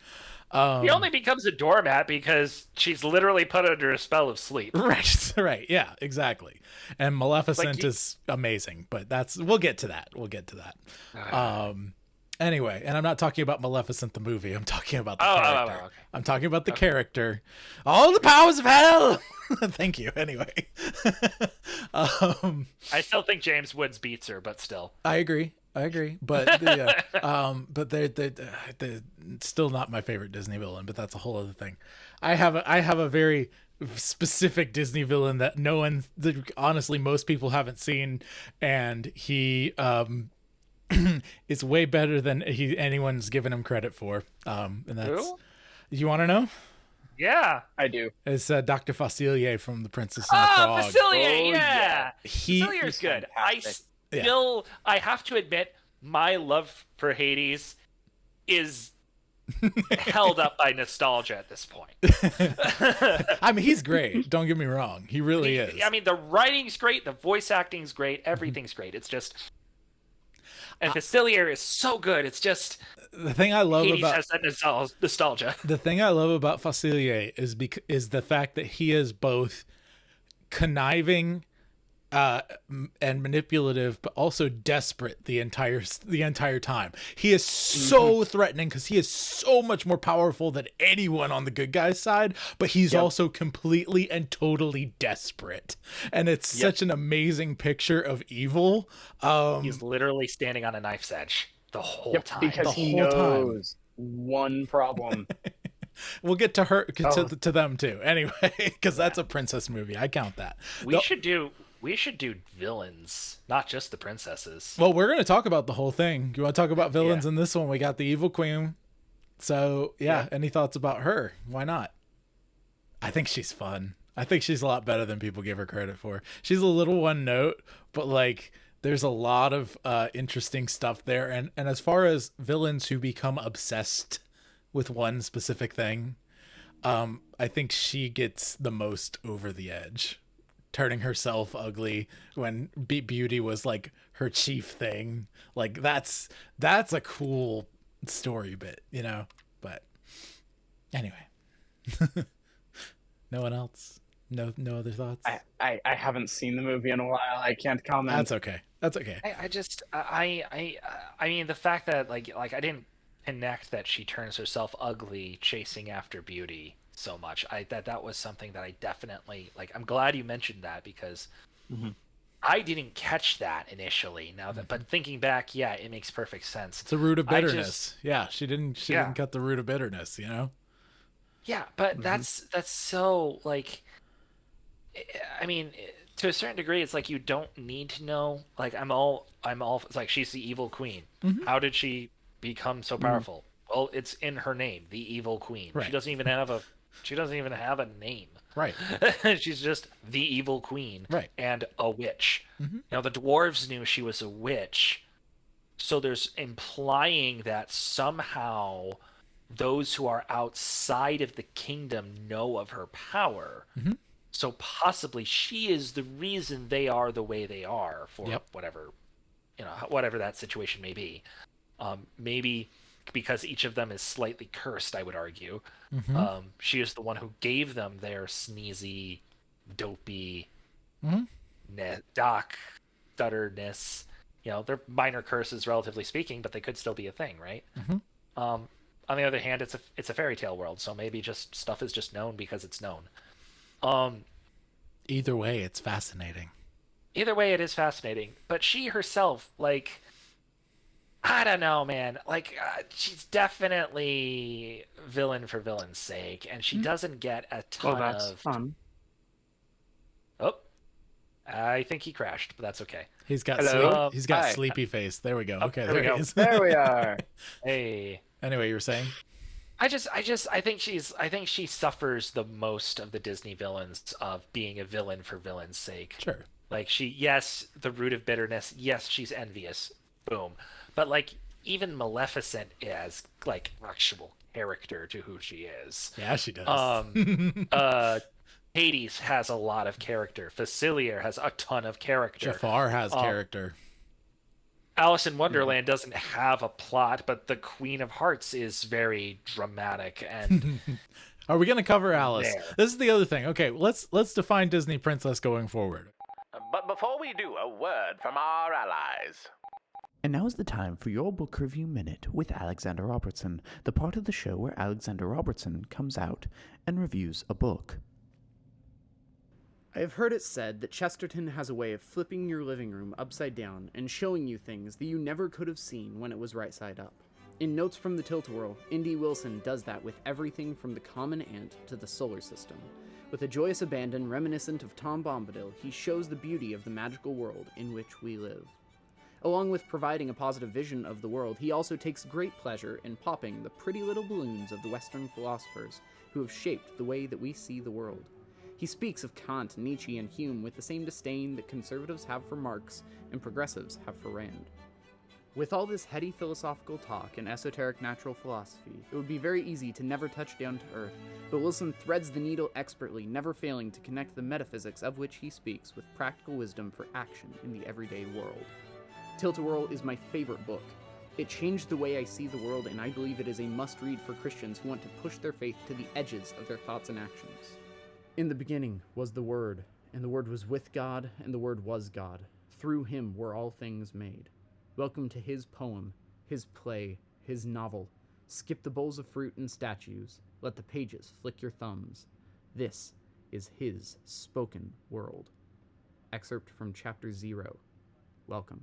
He only becomes a doormat because she's literally put under a spell of sleep.
Right. Yeah, exactly. And Maleficent is amazing, but we'll get to that. Anyway, and I'm not talking about Maleficent the movie. I'm talking about the character.
Okay.
I'm talking about the character. All the powers of hell. Thank you. Anyway.
I still think James Woods beats her, but still.
I agree. But they're still not my favorite Disney villain, but that's a whole other thing. I have a very specific Disney villain that honestly most people haven't seen, and he is way better than anyone's given him credit for. And that's
Who?
You want to know?
Yeah,
I do.
It's Dr. Facilier from The Princess and the Frog.
Facilier, yeah. Facilier's
He's
good.
fantastic.
I have to admit, my love for Hades is held up by nostalgia at this point.
I mean, he's great. Don't get me wrong. He really is.
I mean, the writing's great, the voice acting's great, everything's great. It's just, and Facilier is so good. It's just
the thing I love
Hades
about
has that nostalgia.
The thing I love about Facilier is the fact that he is both conniving and manipulative, but also desperate the entire time. He is so threatening because he is so much more powerful than anyone on the good guy's side, but he's also completely and totally desperate. And it's such an amazing picture of evil.
He's literally standing on a knife's edge the whole time.
Because he knows one problem.
We'll get to her to them too. Anyway, because that's a princess movie. I count that.
We should do villains, not just the princesses.
Well, we're going to talk about the whole thing. You want to talk about villains in this one? We got the evil queen. So, any thoughts about her? Why not? I think she's fun. I think she's a lot better than people give her credit for. She's a little one note, but there's a lot of interesting stuff there. And as far as villains who become obsessed with one specific thing, I think she gets the most over the edge. Turning herself ugly when beauty was her chief thing. That's a cool story bit, but anyway. No one else? No other thoughts?
I haven't seen the movie in a while. I can't comment.
That's okay.
I mean, the fact that I didn't connect that she turns herself ugly chasing after beauty so much. That was something that I definitely I'm glad you mentioned that because I didn't catch that initially. But thinking back, it makes perfect sense.
It's a root of bitterness. She didn't cut the root of bitterness,
Yeah, but that's so I mean, to a certain degree, it's you don't need to know. I'm all. It's she's the evil queen. How did she become so powerful? Well, it's in her name, the evil queen.
Right.
She doesn't even have a name.
Right.
She's just the evil queen.
Right.
And a witch. Now the dwarves knew she was a witch, so there's implying that somehow those who are outside of the kingdom know of her power. So possibly she is the reason they are the way they are for whatever that situation may be. Maybe because each of them is slightly cursed, I would argue. She is the one who gave them their sneezy, dopey, stutteredness. They're minor curses, relatively speaking, but they could still be a thing, right? On the other hand, it's a fairy tale world, so maybe just stuff is just known because it's known.
Either way, it's fascinating.
Either way, it is fascinating. But she herself, I don't know, man. Like, she's definitely villain for villain's sake, and she doesn't get a ton
that's
of.
fun.
Oh, I think he crashed, but that's okay.
He's got
Hi.
sleepy face. There we go. Okay,
there we go.
he is.
There we are.
Hey.
Anyway, you were saying?
I think she suffers the most of the Disney villains of being a villain for villain's sake.
Sure.
Like yes, the root of bitterness. Yes, she's envious. Boom. But like even Maleficent has like actual character to who she is.
Yeah, she does.
Hades has a lot of character. Facilier has a ton of character.
Jafar has character.
Alice in Wonderland doesn't have a plot, but the Queen of Hearts is very dramatic and.
Are we going to cover Alice?
There.
This is the other thing. Okay, let's define Disney princess going forward.
But before we do, a word from our allies.
And now is the time for your book review minute with Alexander Robertson, the part of the show where Alexander Robertson comes out and reviews a book.
I have heard it said that Chesterton has a way of flipping your living room upside down and showing you things that you never could have seen when it was right side up. In Notes from the Tilt-A-Whirl, Indy Wilson does that with everything from the common ant to the solar system. With a joyous abandon reminiscent of Tom Bombadil, he shows the beauty of the magical world in which we live. Along with providing a positive vision of the world, he also takes great pleasure in popping the pretty little balloons of the Western philosophers who have shaped the way that we see the world. He speaks of Kant, Nietzsche, and Hume with the same disdain that conservatives have for Marx and progressives have for Rand. With all this heady philosophical talk and esoteric natural philosophy, it would be very easy to never touch down to earth, but Wilson threads the needle expertly, never failing to connect the metaphysics of which he speaks with practical wisdom for action in the everyday world. Tilt-A-Whirl is my favorite book. It changed the way I see the world, and I believe it is a must-read for Christians who want to push their faith to the edges of their thoughts and actions. In the beginning was the Word, and the Word was with God, and the Word was God. Through him were all things made. Welcome to his poem, his play, his novel. Skip the bowls of fruit and statues. Let the pages flick your thumbs. This is his spoken world. Excerpt from Chapter 0. Welcome.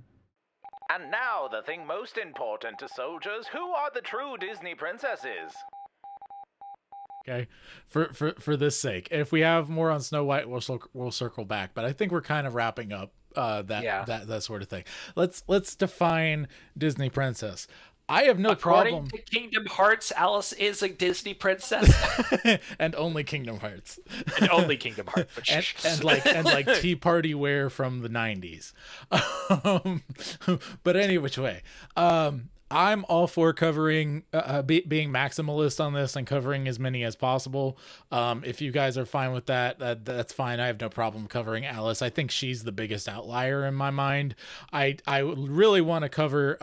And now the thing most important to soldiers. Who are the true Disney princesses?
Okay, for this sake, if we have more on Snow White, we'll circle back. But I think we're kind of wrapping up that sort of thing. Let's define Disney princess. I have no problem.
According to Kingdom Hearts, Alice is a Disney princess,
and only Kingdom Hearts,
and only Kingdom Hearts,
and like Tea Party wear from the 90s. But any which way, I'm all for covering, being maximalist on this and covering as many as possible. If you guys are fine with that, that's fine. I have no problem covering Alice. I think she's the biggest outlier in my mind. I really want to cover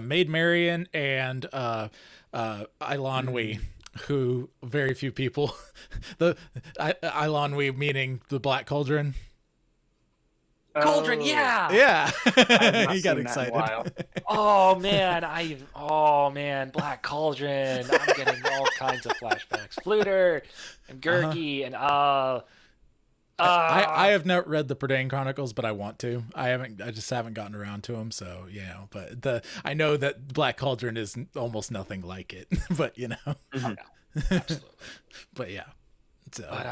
Maid Marian and Eilonwy, who very few people. Eilonwy meaning the Black Cauldron.
Cauldron, yeah.
He got excited.
Oh man, Black Cauldron. I'm getting all kinds of flashbacks. Fluter and Gurgi and
I have not read the Prydain Chronicles, but I want to. I just haven't gotten around to them. So but I know that Black Cauldron is almost nothing like it. But
absolutely.
But yeah. So.
But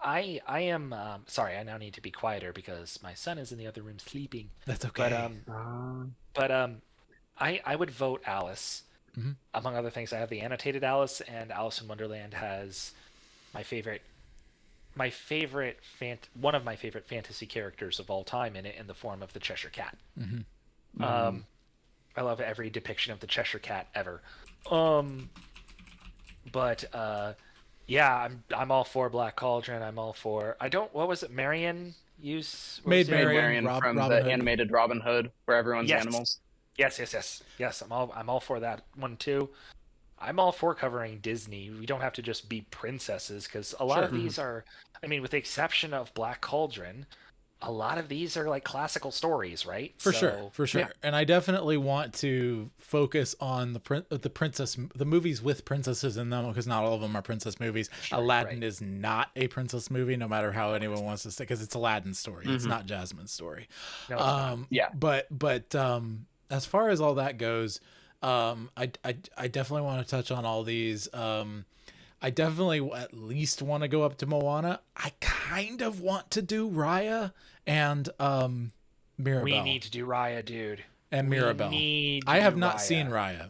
I am sorry. I now need to be quieter because my son is in the other room sleeping.
That's okay.
But I would vote Alice.
Mm-hmm.
Among other things, I have the annotated Alice, and Alice in Wonderland has one of my favorite fantasy characters of all time in it, in the form of the Cheshire Cat.
Mm-hmm.
I love every depiction of the Cheshire Cat ever. Yeah, I'm all for Black Cauldron. I'm all for. What was it? Marian
Maid Marian
from
Robin
the
Hood.
animated Robin Hood, where everyone's
Yes.
animals.
Yes. I'm all for that one too. I'm all for covering Disney. We don't have to just be princesses, because a lot of these are. I mean, with the exception of Black Cauldron, a lot of these are like classical stories, right?
For sure.
Yeah.
And I definitely want to focus on the movies with princesses in them, because not all of them are princess movies.
Sure,
Aladdin is not a princess movie, no matter how anyone wants to say, because it's Aladdin's story. It's not Jasmine's story.
No, it's not.
Yeah.
But as far as all that goes, I definitely want to touch on all these. I definitely at least want to go up to Moana. I kind of want to do Raya and Mirabelle.
We need to do Raya, dude.
And Mirabelle. I have not seen Raya,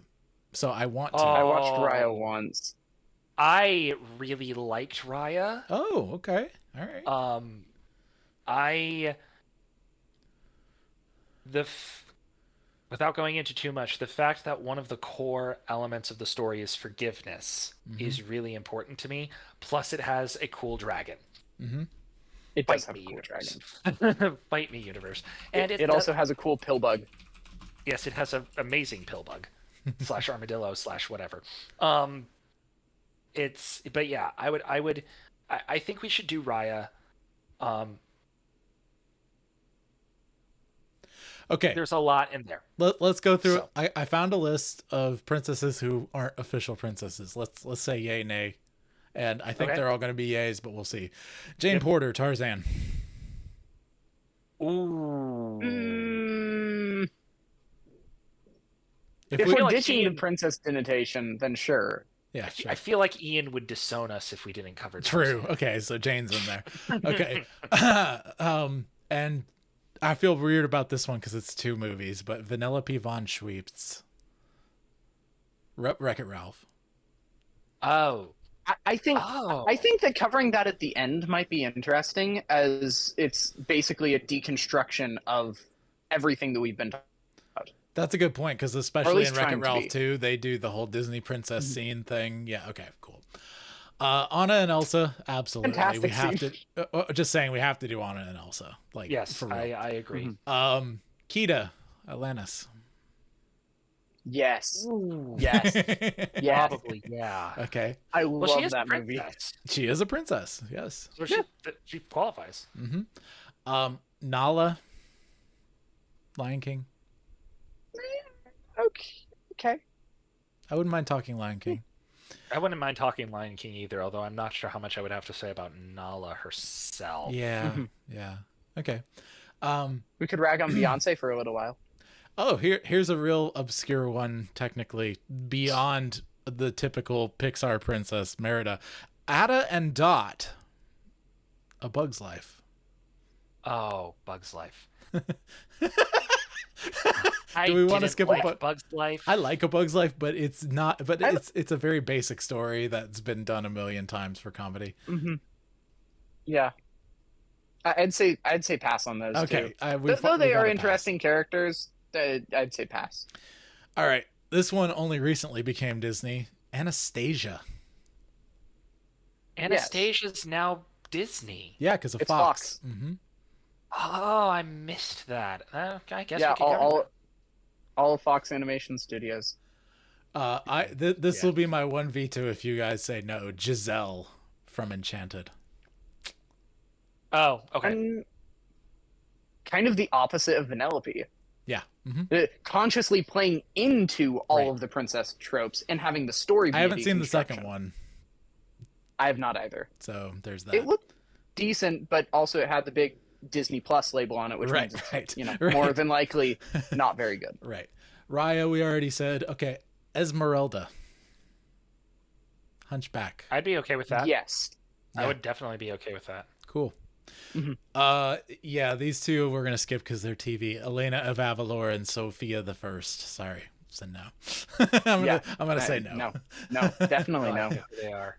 so I want to.
I watched Raya once.
I really liked Raya.
Oh, okay. All right.
Without going into too much, the fact that one of the core elements of the story is forgiveness is really important to me. Plus, it has a cool dragon.
Mm-hmm.
It does have a cool dragon.
Fight me, universe. And
it also has a cool pill bug.
Yes, it has an amazing pill bug / armadillo / whatever. But yeah, I think we should do Raya.
Okay.
There's a lot in there.
Let's go through. So. I found a list of princesses who aren't official princesses. Let's say yay, nay. And I think they're all going to be yays, but we'll see. Jane Porter, Tarzan.
Ooh.
If we're ditching the princess denotation, then sure.
Yeah, sure.
I feel like Ian would disown us if we didn't cover
True.
Tarzan.
Okay, so Jane's in there. Okay. And I feel weird about this one because it's 2 movies, but Vanellope von Schweetz. Wreck-It Ralph.
Oh.
I think that covering that at the end might be interesting, as it's basically a deconstruction of everything that we've been talking about.
That's a good point, because especially in Wreck-It Ralph 2, they do the whole Disney princess scene thing. Yeah, okay, cool. Anna and Elsa, absolutely.
Fantastic
we have
scene.
to. Just saying, we have to do Anna and Elsa. Like,
yes,
for real.
I agree.
Kida, Atlantis.
Yes.
Ooh.
Yes.
Yeah. Probably, yeah.
Okay.
I love that movie.
She is a princess, yes.
So she qualifies.
Mm-hmm. Nala, Lion King.
Okay.
I wouldn't mind talking Lion King.
I wouldn't mind talking Lion King either, although I'm not sure how much I would have to say about Nala herself.
Yeah. Yeah. Okay.
We could rag on Beyonce for a little while.
Oh, here's a real obscure one, technically, beyond the typical Pixar princess, Merida. Ada and Dot, A Bug's Life.
Oh, Bug's Life.
Do we want to skip
a Bug's Life?
I like A Bug's Life, but it's not. But it's a very basic story that's been done a million times for comedy.
Mm-hmm. Yeah, I'd say pass on those.
Okay,
too. Though they are interesting characters, I'd say pass.
All right, this one only recently became Disney. Anastasia.
Anastasia's now Disney.
Yeah, because of
it's
Fox.
Mm-hmm.
Oh, I missed that. I guess
yeah,
we could
all of Fox Animation Studios.
This will be my one veto if you guys say no. Giselle from Enchanted.
Oh, okay.
Kind of the opposite of Vanellope.
Yeah. Mm-hmm.
Consciously playing into all of the princess tropes and having the story be
I haven't seen the second one.
I have not either.
So there's that.
It looked decent, but also it had the big Disney Plus label on it, which means it's, more than likely not very good.
Right. Raya, we already said. Okay. Esmeralda. Hunchback.
I'd be okay with that.
Yes.
I would definitely be okay with that.
Cool.
Mm-hmm.
Yeah, these two we're gonna skip because they're TV. Elena of Avalor and Sophia the First. Sorry, so no. I'm gonna say no.
No, definitely no.
They are.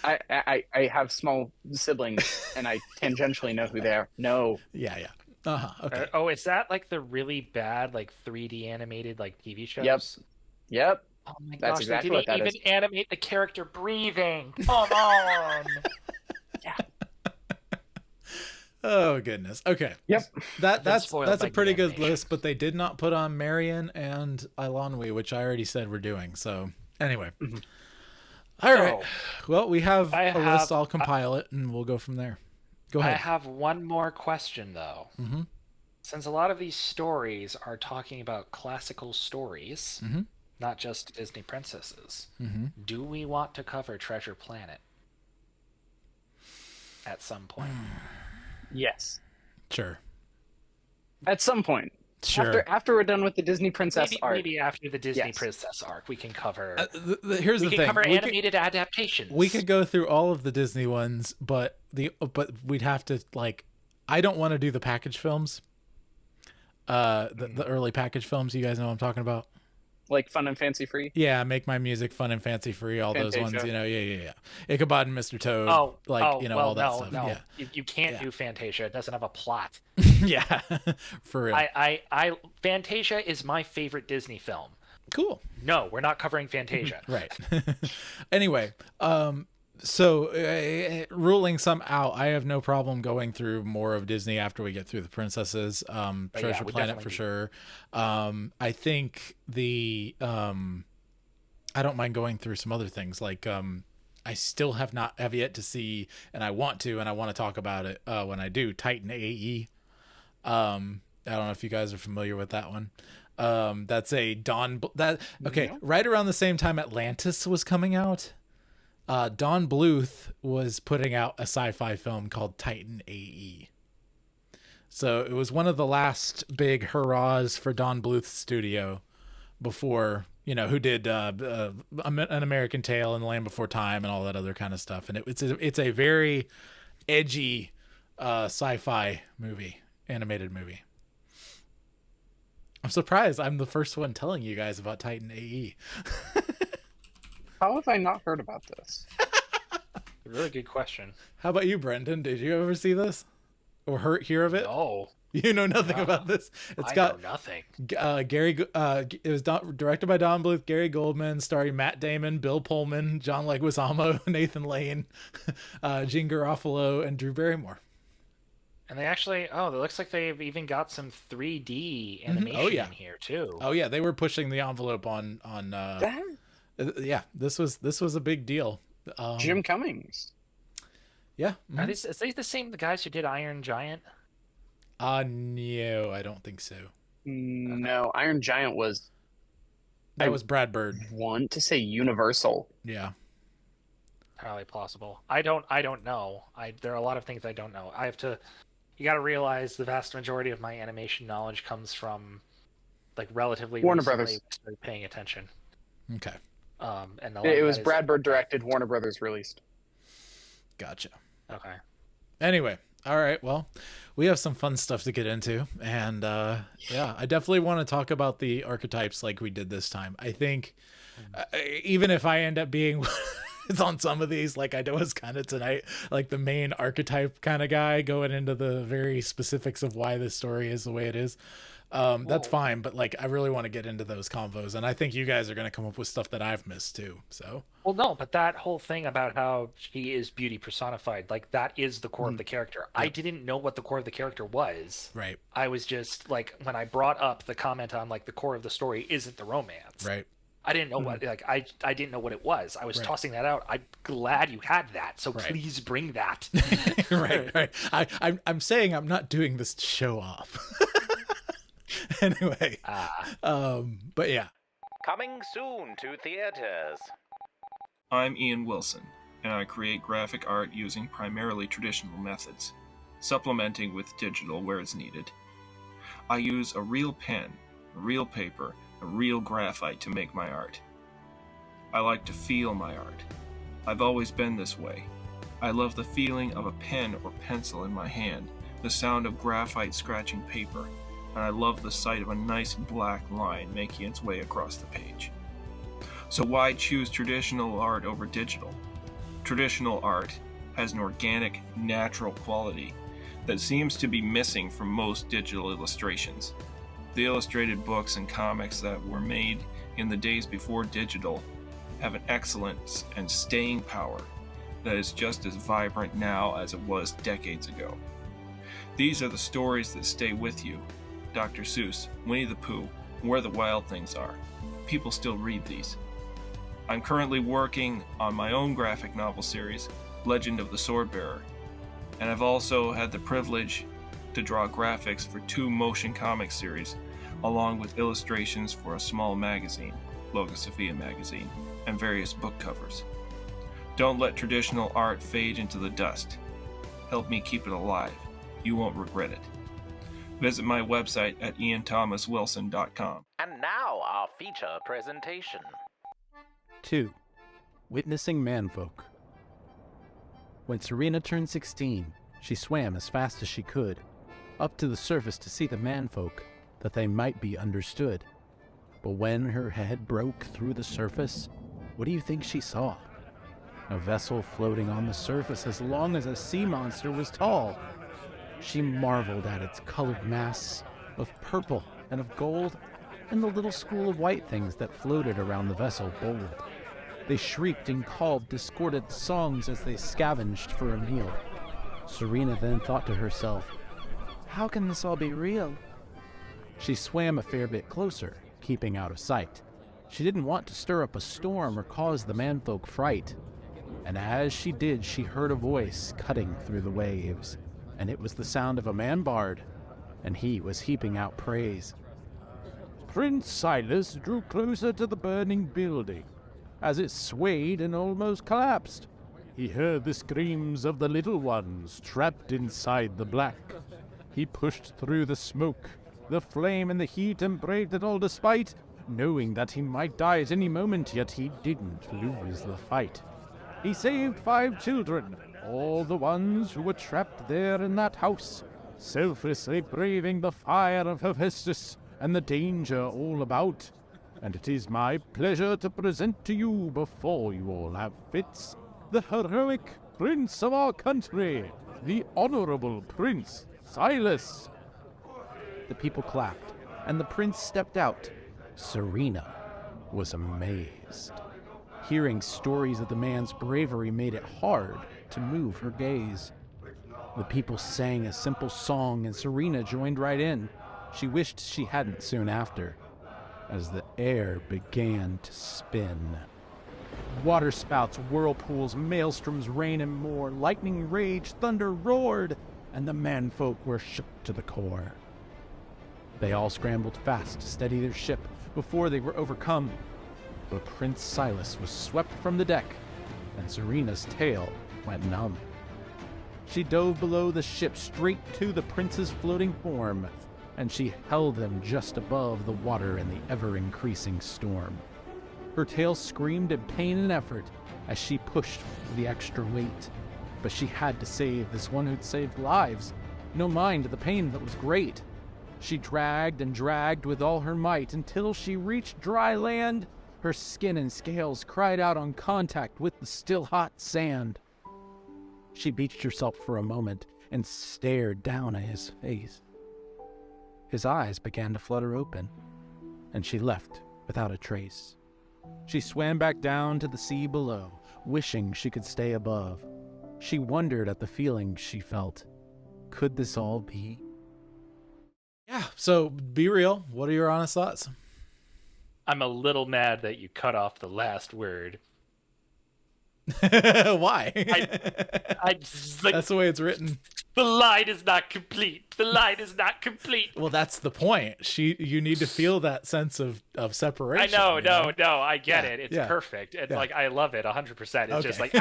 I have small siblings, and I tangentially know who they are. No.
Yeah. Okay.
Oh, is that like the really bad, like 3D animated, like TV shows?
Yep.
Oh my
That's
gosh,
exactly
they
what
didn't
that
even animate the character breathing. Come on.
Oh goodness. Okay.
Yep.
That's a pretty good list, but they did not put on Marion and Ilanwi, which I already said we're doing. So anyway.
Mm-hmm.
All right. Well, we have a list. I'll compile it and we'll go from there. Go ahead.
I have one more question though.
Mm-hmm.
Since a lot of these stories are talking about classical stories, not just Disney princesses, do we want to cover Treasure Planet at some point?
Yes.
Sure.
At some point.
Sure.
After we're done with the Disney Princess arc.
Maybe after the Disney Princess arc, we can cover.
Here's the
we
thing:
can cover animated adaptations.
We could go through all of the Disney ones, but we'd have to I don't want to do the package films. The early package films. You guys know what I'm talking about.
Like Fun and Fancy Free?
Yeah, Make My Music Fun and Fancy Free, all those ones, yeah. Ichabod and Mr. Toad, all that stuff.
No.
Yeah.
You can't do Fantasia. It doesn't have a plot.
Yeah, for real.
Fantasia is my favorite Disney film.
Cool.
No, we're not covering Fantasia.
Right. Anyway, so ruling some out, I have no problem going through more of Disney after we get through the princesses. Treasure Planet for sure. I think I don't mind going through some other things like I still have yet to see, and I want to talk about it when I do, Titan AE. I don't know if you guys are familiar with that one. That's a right around the same time Atlantis was coming out. Don Bluth was putting out a sci-fi film called Titan AE. So it was one of the last big hurrahs for Don Bluth's studio before, who did An American Tale and The Land Before Time and all that other kind of stuff. And it's a very edgy sci-fi movie, animated movie. I'm surprised I'm the first one telling you guys about Titan AE.
How have I not heard about this?
Really good question.
How about you, Brendan? Did you ever see this or hear of it?
No.
You know nothing about this.
I know nothing.
It was directed by Don Bluth, Gary Goldman, starring Matt Damon, Bill Pullman, John Leguizamo, Nathan Lane, Jean Garofalo, and Drew Barrymore.
And they actually, it looks like they've even got some 3D animation in here too.
Oh yeah, they were pushing the envelope on. Yeah, this was a big deal.
Jim Cummings.
Yeah.
Mm-hmm. Is they the same the guys who did Iron Giant?
No, I don't think so.
No, Iron Giant was.
That was Brad Bird.
Want to say Universal?
Yeah.
Entirely possible. I don't know. There are a lot of things I don't know. You got to realize the vast majority of my animation knowledge comes from, relatively
Warner
recently
Brothers.
Started paying attention.
Okay.
And
it was Brad Bird directed, Warner Brothers released.
Gotcha.
Okay.
Anyway, all right. Well, we have some fun stuff to get into, and I definitely want to talk about the archetypes like we did this time. I think even if I end up being it's on some of these, like I was kind of tonight, like the main archetype kind of guy going into the very specifics of why this story is the way it is. That's fine, but I really want to get into those convos, and I think you guys are going to come up with stuff that I've missed too. So,
well, no, but that whole thing about how she is beauty personified, that is the core of the character. Yeah. I didn't know what the core of the character was.
Right.
I was just when I brought up the comment on the core of the story isn't the romance.
Right.
I didn't know what I didn't know what it was. I was tossing that out. I'm glad you had that. So please bring that.
Right. I'm saying I'm not doing this to show off. Anyway, but yeah.
Coming soon to theaters.
I'm Ian Wilson, and I create graphic art using primarily traditional methods, supplementing with digital where it's needed. I use a real pen, a real paper, a real graphite to make my art. I like to feel my art. I've always been this way. I love the feeling of a pen or pencil in my hand, the sound of graphite scratching paper, and I love the sight of a nice black line making its way across the page. So why choose traditional art over digital? Traditional art has an organic, natural quality that seems to be missing from most digital illustrations. The illustrated books and comics that were made in the days before digital have an excellence and staying power that is just as vibrant now as it was decades ago. These are the stories that stay with you. Dr. Seuss, Winnie the Pooh, Where the Wild Things Are. People still read these. I'm currently working on my own graphic novel series, Legend of the Swordbearer, and I've also had the privilege to draw graphics for 2 motion comic series, along with illustrations for a small magazine, Logosophia magazine, and various book covers. Don't let traditional art fade into the dust. Help me keep it alive. You won't regret it. Visit my website at ianthomaswilson.com.
And now our feature presentation.
2. Witnessing Manfolk. When Serena turned 16, she swam as fast as she could, up to the surface to see the Manfolk, that they might be understood. But when her head broke through the surface, what do you think she saw? A vessel floating on the surface as long as a sea monster was tall. She marveled at its colored mass of purple and of gold, and the little school of white things that floated around the vessel bold. They shrieked and called discordant songs as they scavenged for a meal. Serena then thought to herself, how can this all be real? She swam a fair bit closer, keeping out of sight. She didn't want to stir up a storm or cause the Manfolk fright. And as she did, she heard a voice cutting through the waves, and it was the sound of a man-bard, and he was heaping out praise. Prince Silas drew closer to the burning building, as it swayed and almost collapsed. He heard the screams of the little ones trapped inside the black. He pushed through the smoke, the flame and the heat, and braved it all despite, knowing that he might die at any moment, yet he didn't lose the fight. He saved 5 children, all the ones who were trapped there in that house, selflessly braving the fire of Hephaestus and the danger all about. And it is my pleasure to present to you, before you all have fits, the heroic prince of our country, the honorable Prince Silas. The people clapped, and the prince stepped out. Serena was amazed. Hearing stories of the man's bravery made it hard to move her gaze. The people sang a simple song, and Serena joined right in. She wished she hadn't soon after, as the air began to spin. Waterspouts, whirlpools, maelstroms, rain, and more. Lightning raged, thunder roared, and the Manfolk were shook to the core. They all scrambled fast to steady their ship before they were overcome. But Prince Silas was swept from the deck, and Serena's tail went numb. She dove below the ship straight to the prince's floating form, and she held him just above the water in the ever-increasing storm. Her tail screamed in pain and effort as she pushed for the extra weight, but she had to save this one who'd saved lives. No mind the pain that was great. She dragged and dragged with all her might until she reached dry land. Her skin and scales cried out on contact with the still hot sand. She beached herself for a moment and stared down at his face. His eyes began to flutter open, and she left without a trace. She swam back down to the sea below, wishing she could stay above. She wondered at the feelings she felt. Could this all be?
Yeah, so be real. What are your honest thoughts?
I'm a little mad that you cut off the last word.
Why?
I just, like,
that's the way it's written.
The line is not complete. The line is not complete.
Well, that's the point. You need to feel that sense of separation.
I know,
you know?
I get it. It's perfect. And like, I love it 100%. It's just like,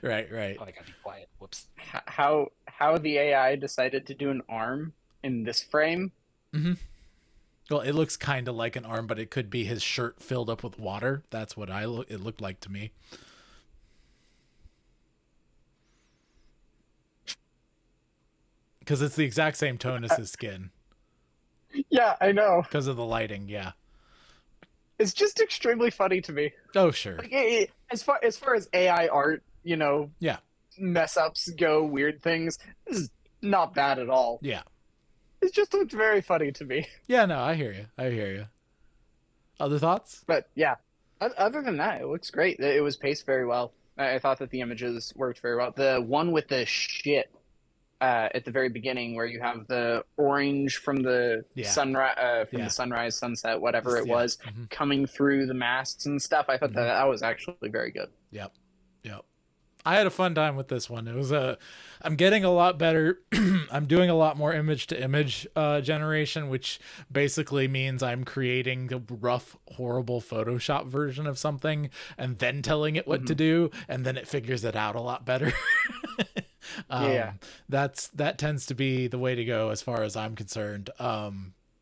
Right.
Oh, I gotta be quiet. Whoops.
How the AI decided to do an arm in this frame?
Mm-hmm. Well, it looks kind of like an arm, but it could be his shirt filled up with water. That's what it looked like to me. Because it's the exact same tone as his skin.
Yeah, I know.
Because of the lighting, yeah.
It's just extremely funny to me.
Oh, sure.
Like, as far as AI art,
yeah,
mess ups go, weird things, this is not bad at all.
Yeah.
It just looks very funny to me.
Yeah, no, I hear you. Other thoughts?
But yeah, other than that, it looks great. It was paced very well. I thought that the images worked very well. The one with the ship at the very beginning, where you have the orange from the sunrise, the sunrise, sunset, whatever it was, coming through the masts and stuff. I thought that was actually very good.
Yep. I had a fun time with this one. It was I'm getting a lot better. I'm doing a lot more image to image generation, which basically means I'm creating the rough, horrible Photoshop version of something and then telling it what to do, and then it figures it out a lot better.
Yeah.
That tends to be the way to go as far as I'm concerned.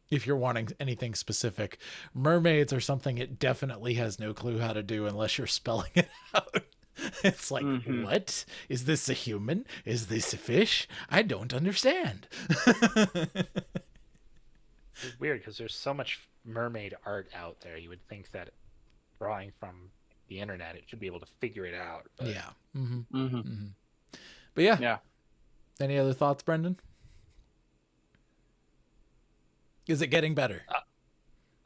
If you're wanting anything specific, mermaids are something it definitely has no clue how to do unless you're spelling it out. It's like, what? Is this a human? Is this a fish? I don't understand.
It's weird because there's so much mermaid art out there. You would think that drawing from the internet, it should be able to figure it out. But...
Yeah. But yeah.
Yeah.
Any other thoughts, Brendan? Is it getting better?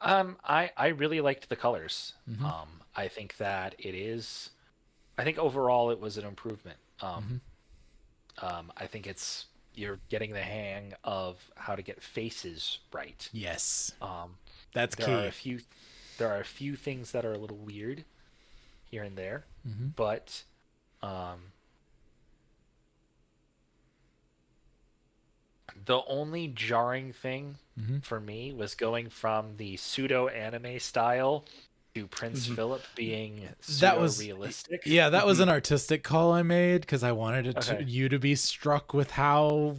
I really liked the colors. I think that it is. I think overall it was an improvement. I think you're getting the hang of how to get faces right.
Yes. That's key.
There are a few things that are a little weird here and there, but the only jarring thing for me was going from the pseudo anime style to Prince Philip being pseudo realistic.
Yeah, that was an artistic call I made because I wanted you to be struck with how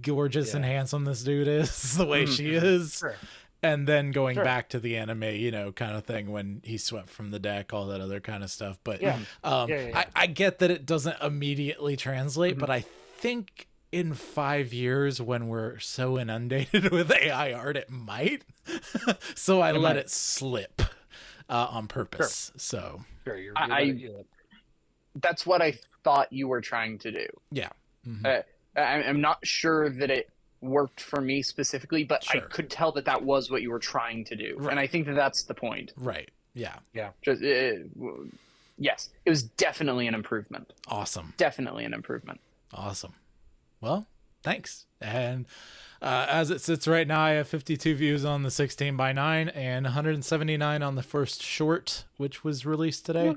gorgeous and handsome this dude is, the way she is.
Sure.
And then going back to the anime, kind of thing when he swept from the deck, all that other kind of stuff. But I get that it doesn't immediately translate, but I think in 5 years when we're so inundated with AI art, it might. So I let it slip on purpose. So
that's what I thought you were trying to do.
Yeah.
I'm not sure that it worked for me specifically, but I could tell that was what you were trying to do. And I think that's the point.
Right. Yeah.
Just, yes, it was definitely an improvement.
Awesome.
Definitely an improvement.
Awesome. Well, thanks. And as it sits right now, I have 52 views on the 16:9 and 179 on the first short, which was released today.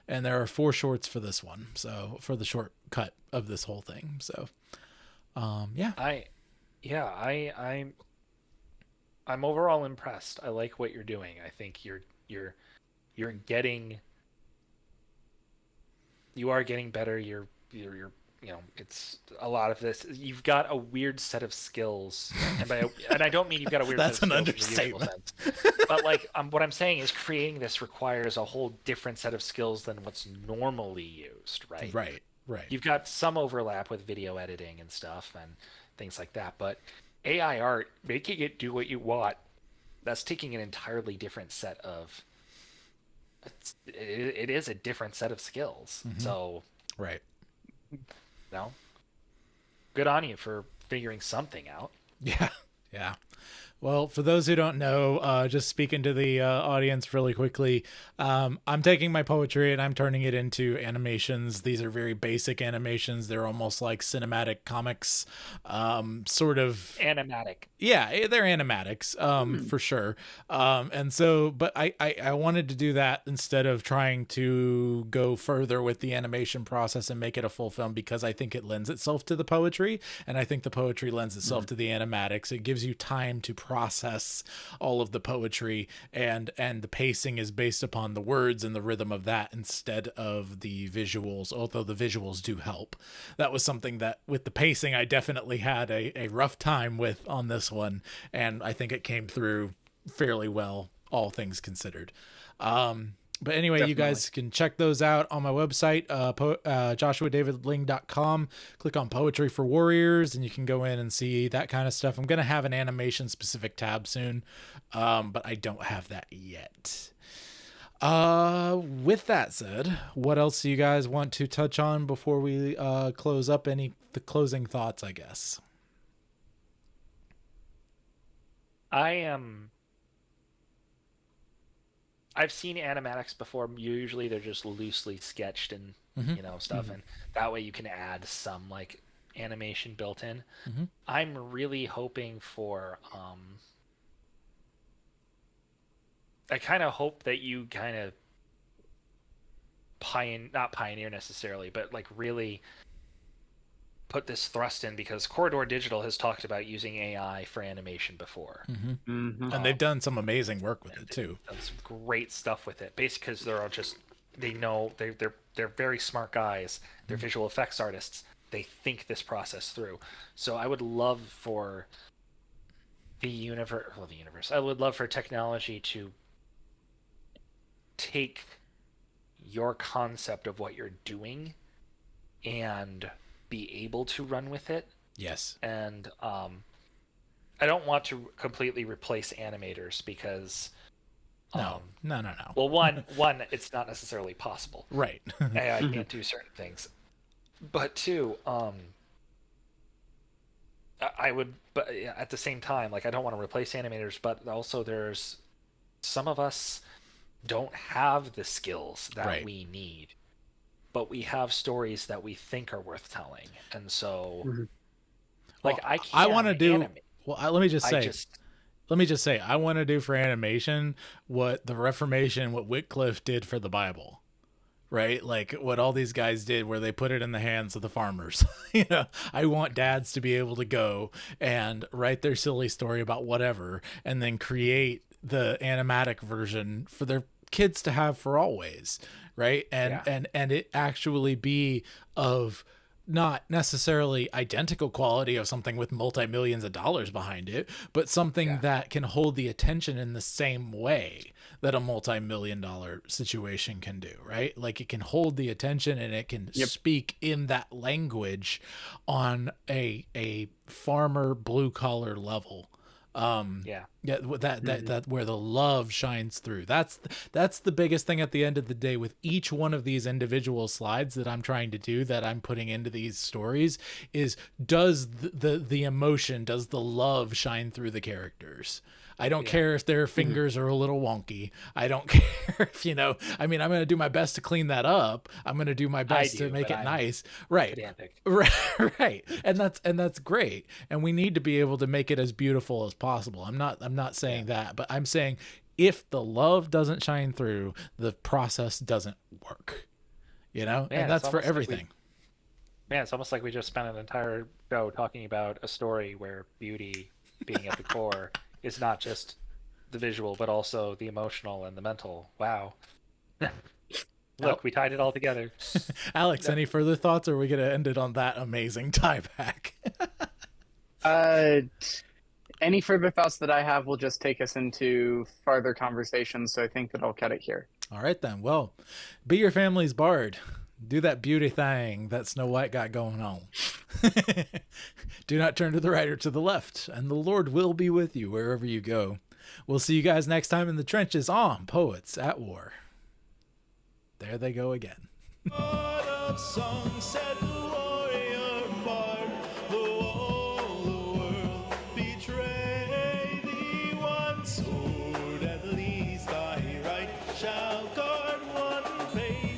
And there are 4 shorts for this one. So for the short cut of this whole thing. So,
I'm overall impressed. I like what you're doing. I think you are getting better. You're it's a lot of this. You've got a weird set of skills, and I don't mean you've got a weird.
That's
set of
an
skills
understatement.
But like, what I'm saying is, creating this requires a whole different set of skills than what's normally used, right?
Right.
You've got some overlap with video editing and stuff and things like that, but AI art, making it do what you want, that's taking an entirely different set of. It is a different set of skills. So.
Right.
No. Good on you for figuring something out.
Yeah. Well, for those who don't know, just speaking to the audience really quickly, I'm taking my poetry and I'm turning it into animations. These are very basic animations. They're almost like cinematic comics, sort of.
Animatic.
Yeah, they're animatics, for sure. And so, but I wanted to do that instead of trying to go further with the animation process and make it a full film, because I think it lends itself to the poetry, and I think the poetry lends itself to the animatics. It gives you time to process all of the poetry, and the pacing is based upon the words and the rhythm of that instead of the visuals, although the visuals do help. That was something that with the pacing I definitely had a rough time with on this one, and I think it came through fairly well, all things considered. But anyway, definitely. You guys can check those out on my website, joshuadavidling.com. Click on Poetry for Warriors, and you can go in and see that kind of stuff. I'm going to have an animation-specific tab soon, but I don't have that yet. With that said, what else do you guys want to touch on before we close up? The closing thoughts, I guess.
I've seen animatics before. Usually they're just loosely sketched and stuff, and that way you can add some like animation built in. I'm really hoping for I kind of hope that you kind of not pioneer necessarily, but like really put this thrust in, because Corridor Digital has talked about using AI for animation before.
And they've done some amazing work with it too.
Done some great stuff with it, basically because they're all just, they know they're very smart guys. They're visual effects artists. think this process through. So I would love for the universe. I would love for technology to take your concept of what you're doing and be able to run with it.
Yes.
And I don't want to completely replace animators because
No.
Well, one, it's not necessarily possible.
Right.
AI can't do certain things. But two, I would, but at the same time, like I don't want to replace animators, but also there's some of us don't have the skills that we need, but we have stories that we think are worth telling, and so, like
Well,
I can't.
I want to do.
animate.
Well, let me just say, I want to do for animation what the Reformation, what Wycliffe did for the Bible. Right? Like what all these guys did where they put it in the hands of the farmers. You know, I want dads to be able to go and write their silly story about whatever and then create the animatic version for their kids to have for always. Right. And it actually be of not necessarily identical quality of something with multi-millions of dollars behind it, but something that can hold the attention in the same way that a multi-million-dollar situation can do, right? Like it can hold the attention and it can speak in that language on a farmer blue-collar level. That where the love shines through. That's the biggest thing at the end of the day with each one of these individual slides that I'm trying to do, that I'm putting into these stories, is does the emotion, does the love shine through the characters? I don't care if their fingers are a little wonky. I don't care if, I'm going to do my best to clean that up. I'm going to do my best to make it nice. Right.
Pedantic.
Right. And that's great. And we need to be able to make it as beautiful as possible. I'm not saying that, but I'm saying if the love doesn't shine through, the process doesn't work, and that's for everything.
It's almost like we just spent an entire show talking about a story where beauty being at the core is not just the visual, but also the emotional and the mental. Wow. Look, we tied it all together.
Alex, any further thoughts, or are we going to end it on that amazing tie back?
Any further thoughts that I have will just take us into farther conversations, so I think that I'll cut it here.
All right, then. Well, be your family's bard. Do that beauty thing that Snow White got going on. Do not turn to the right or to the left, and the Lord will be with you wherever you go. We'll see you guys next time in the trenches on Poets at War. There they go again.
God of songs said the warrior bard, though all the world betray thee, one sword at least thy right shall guard one faith.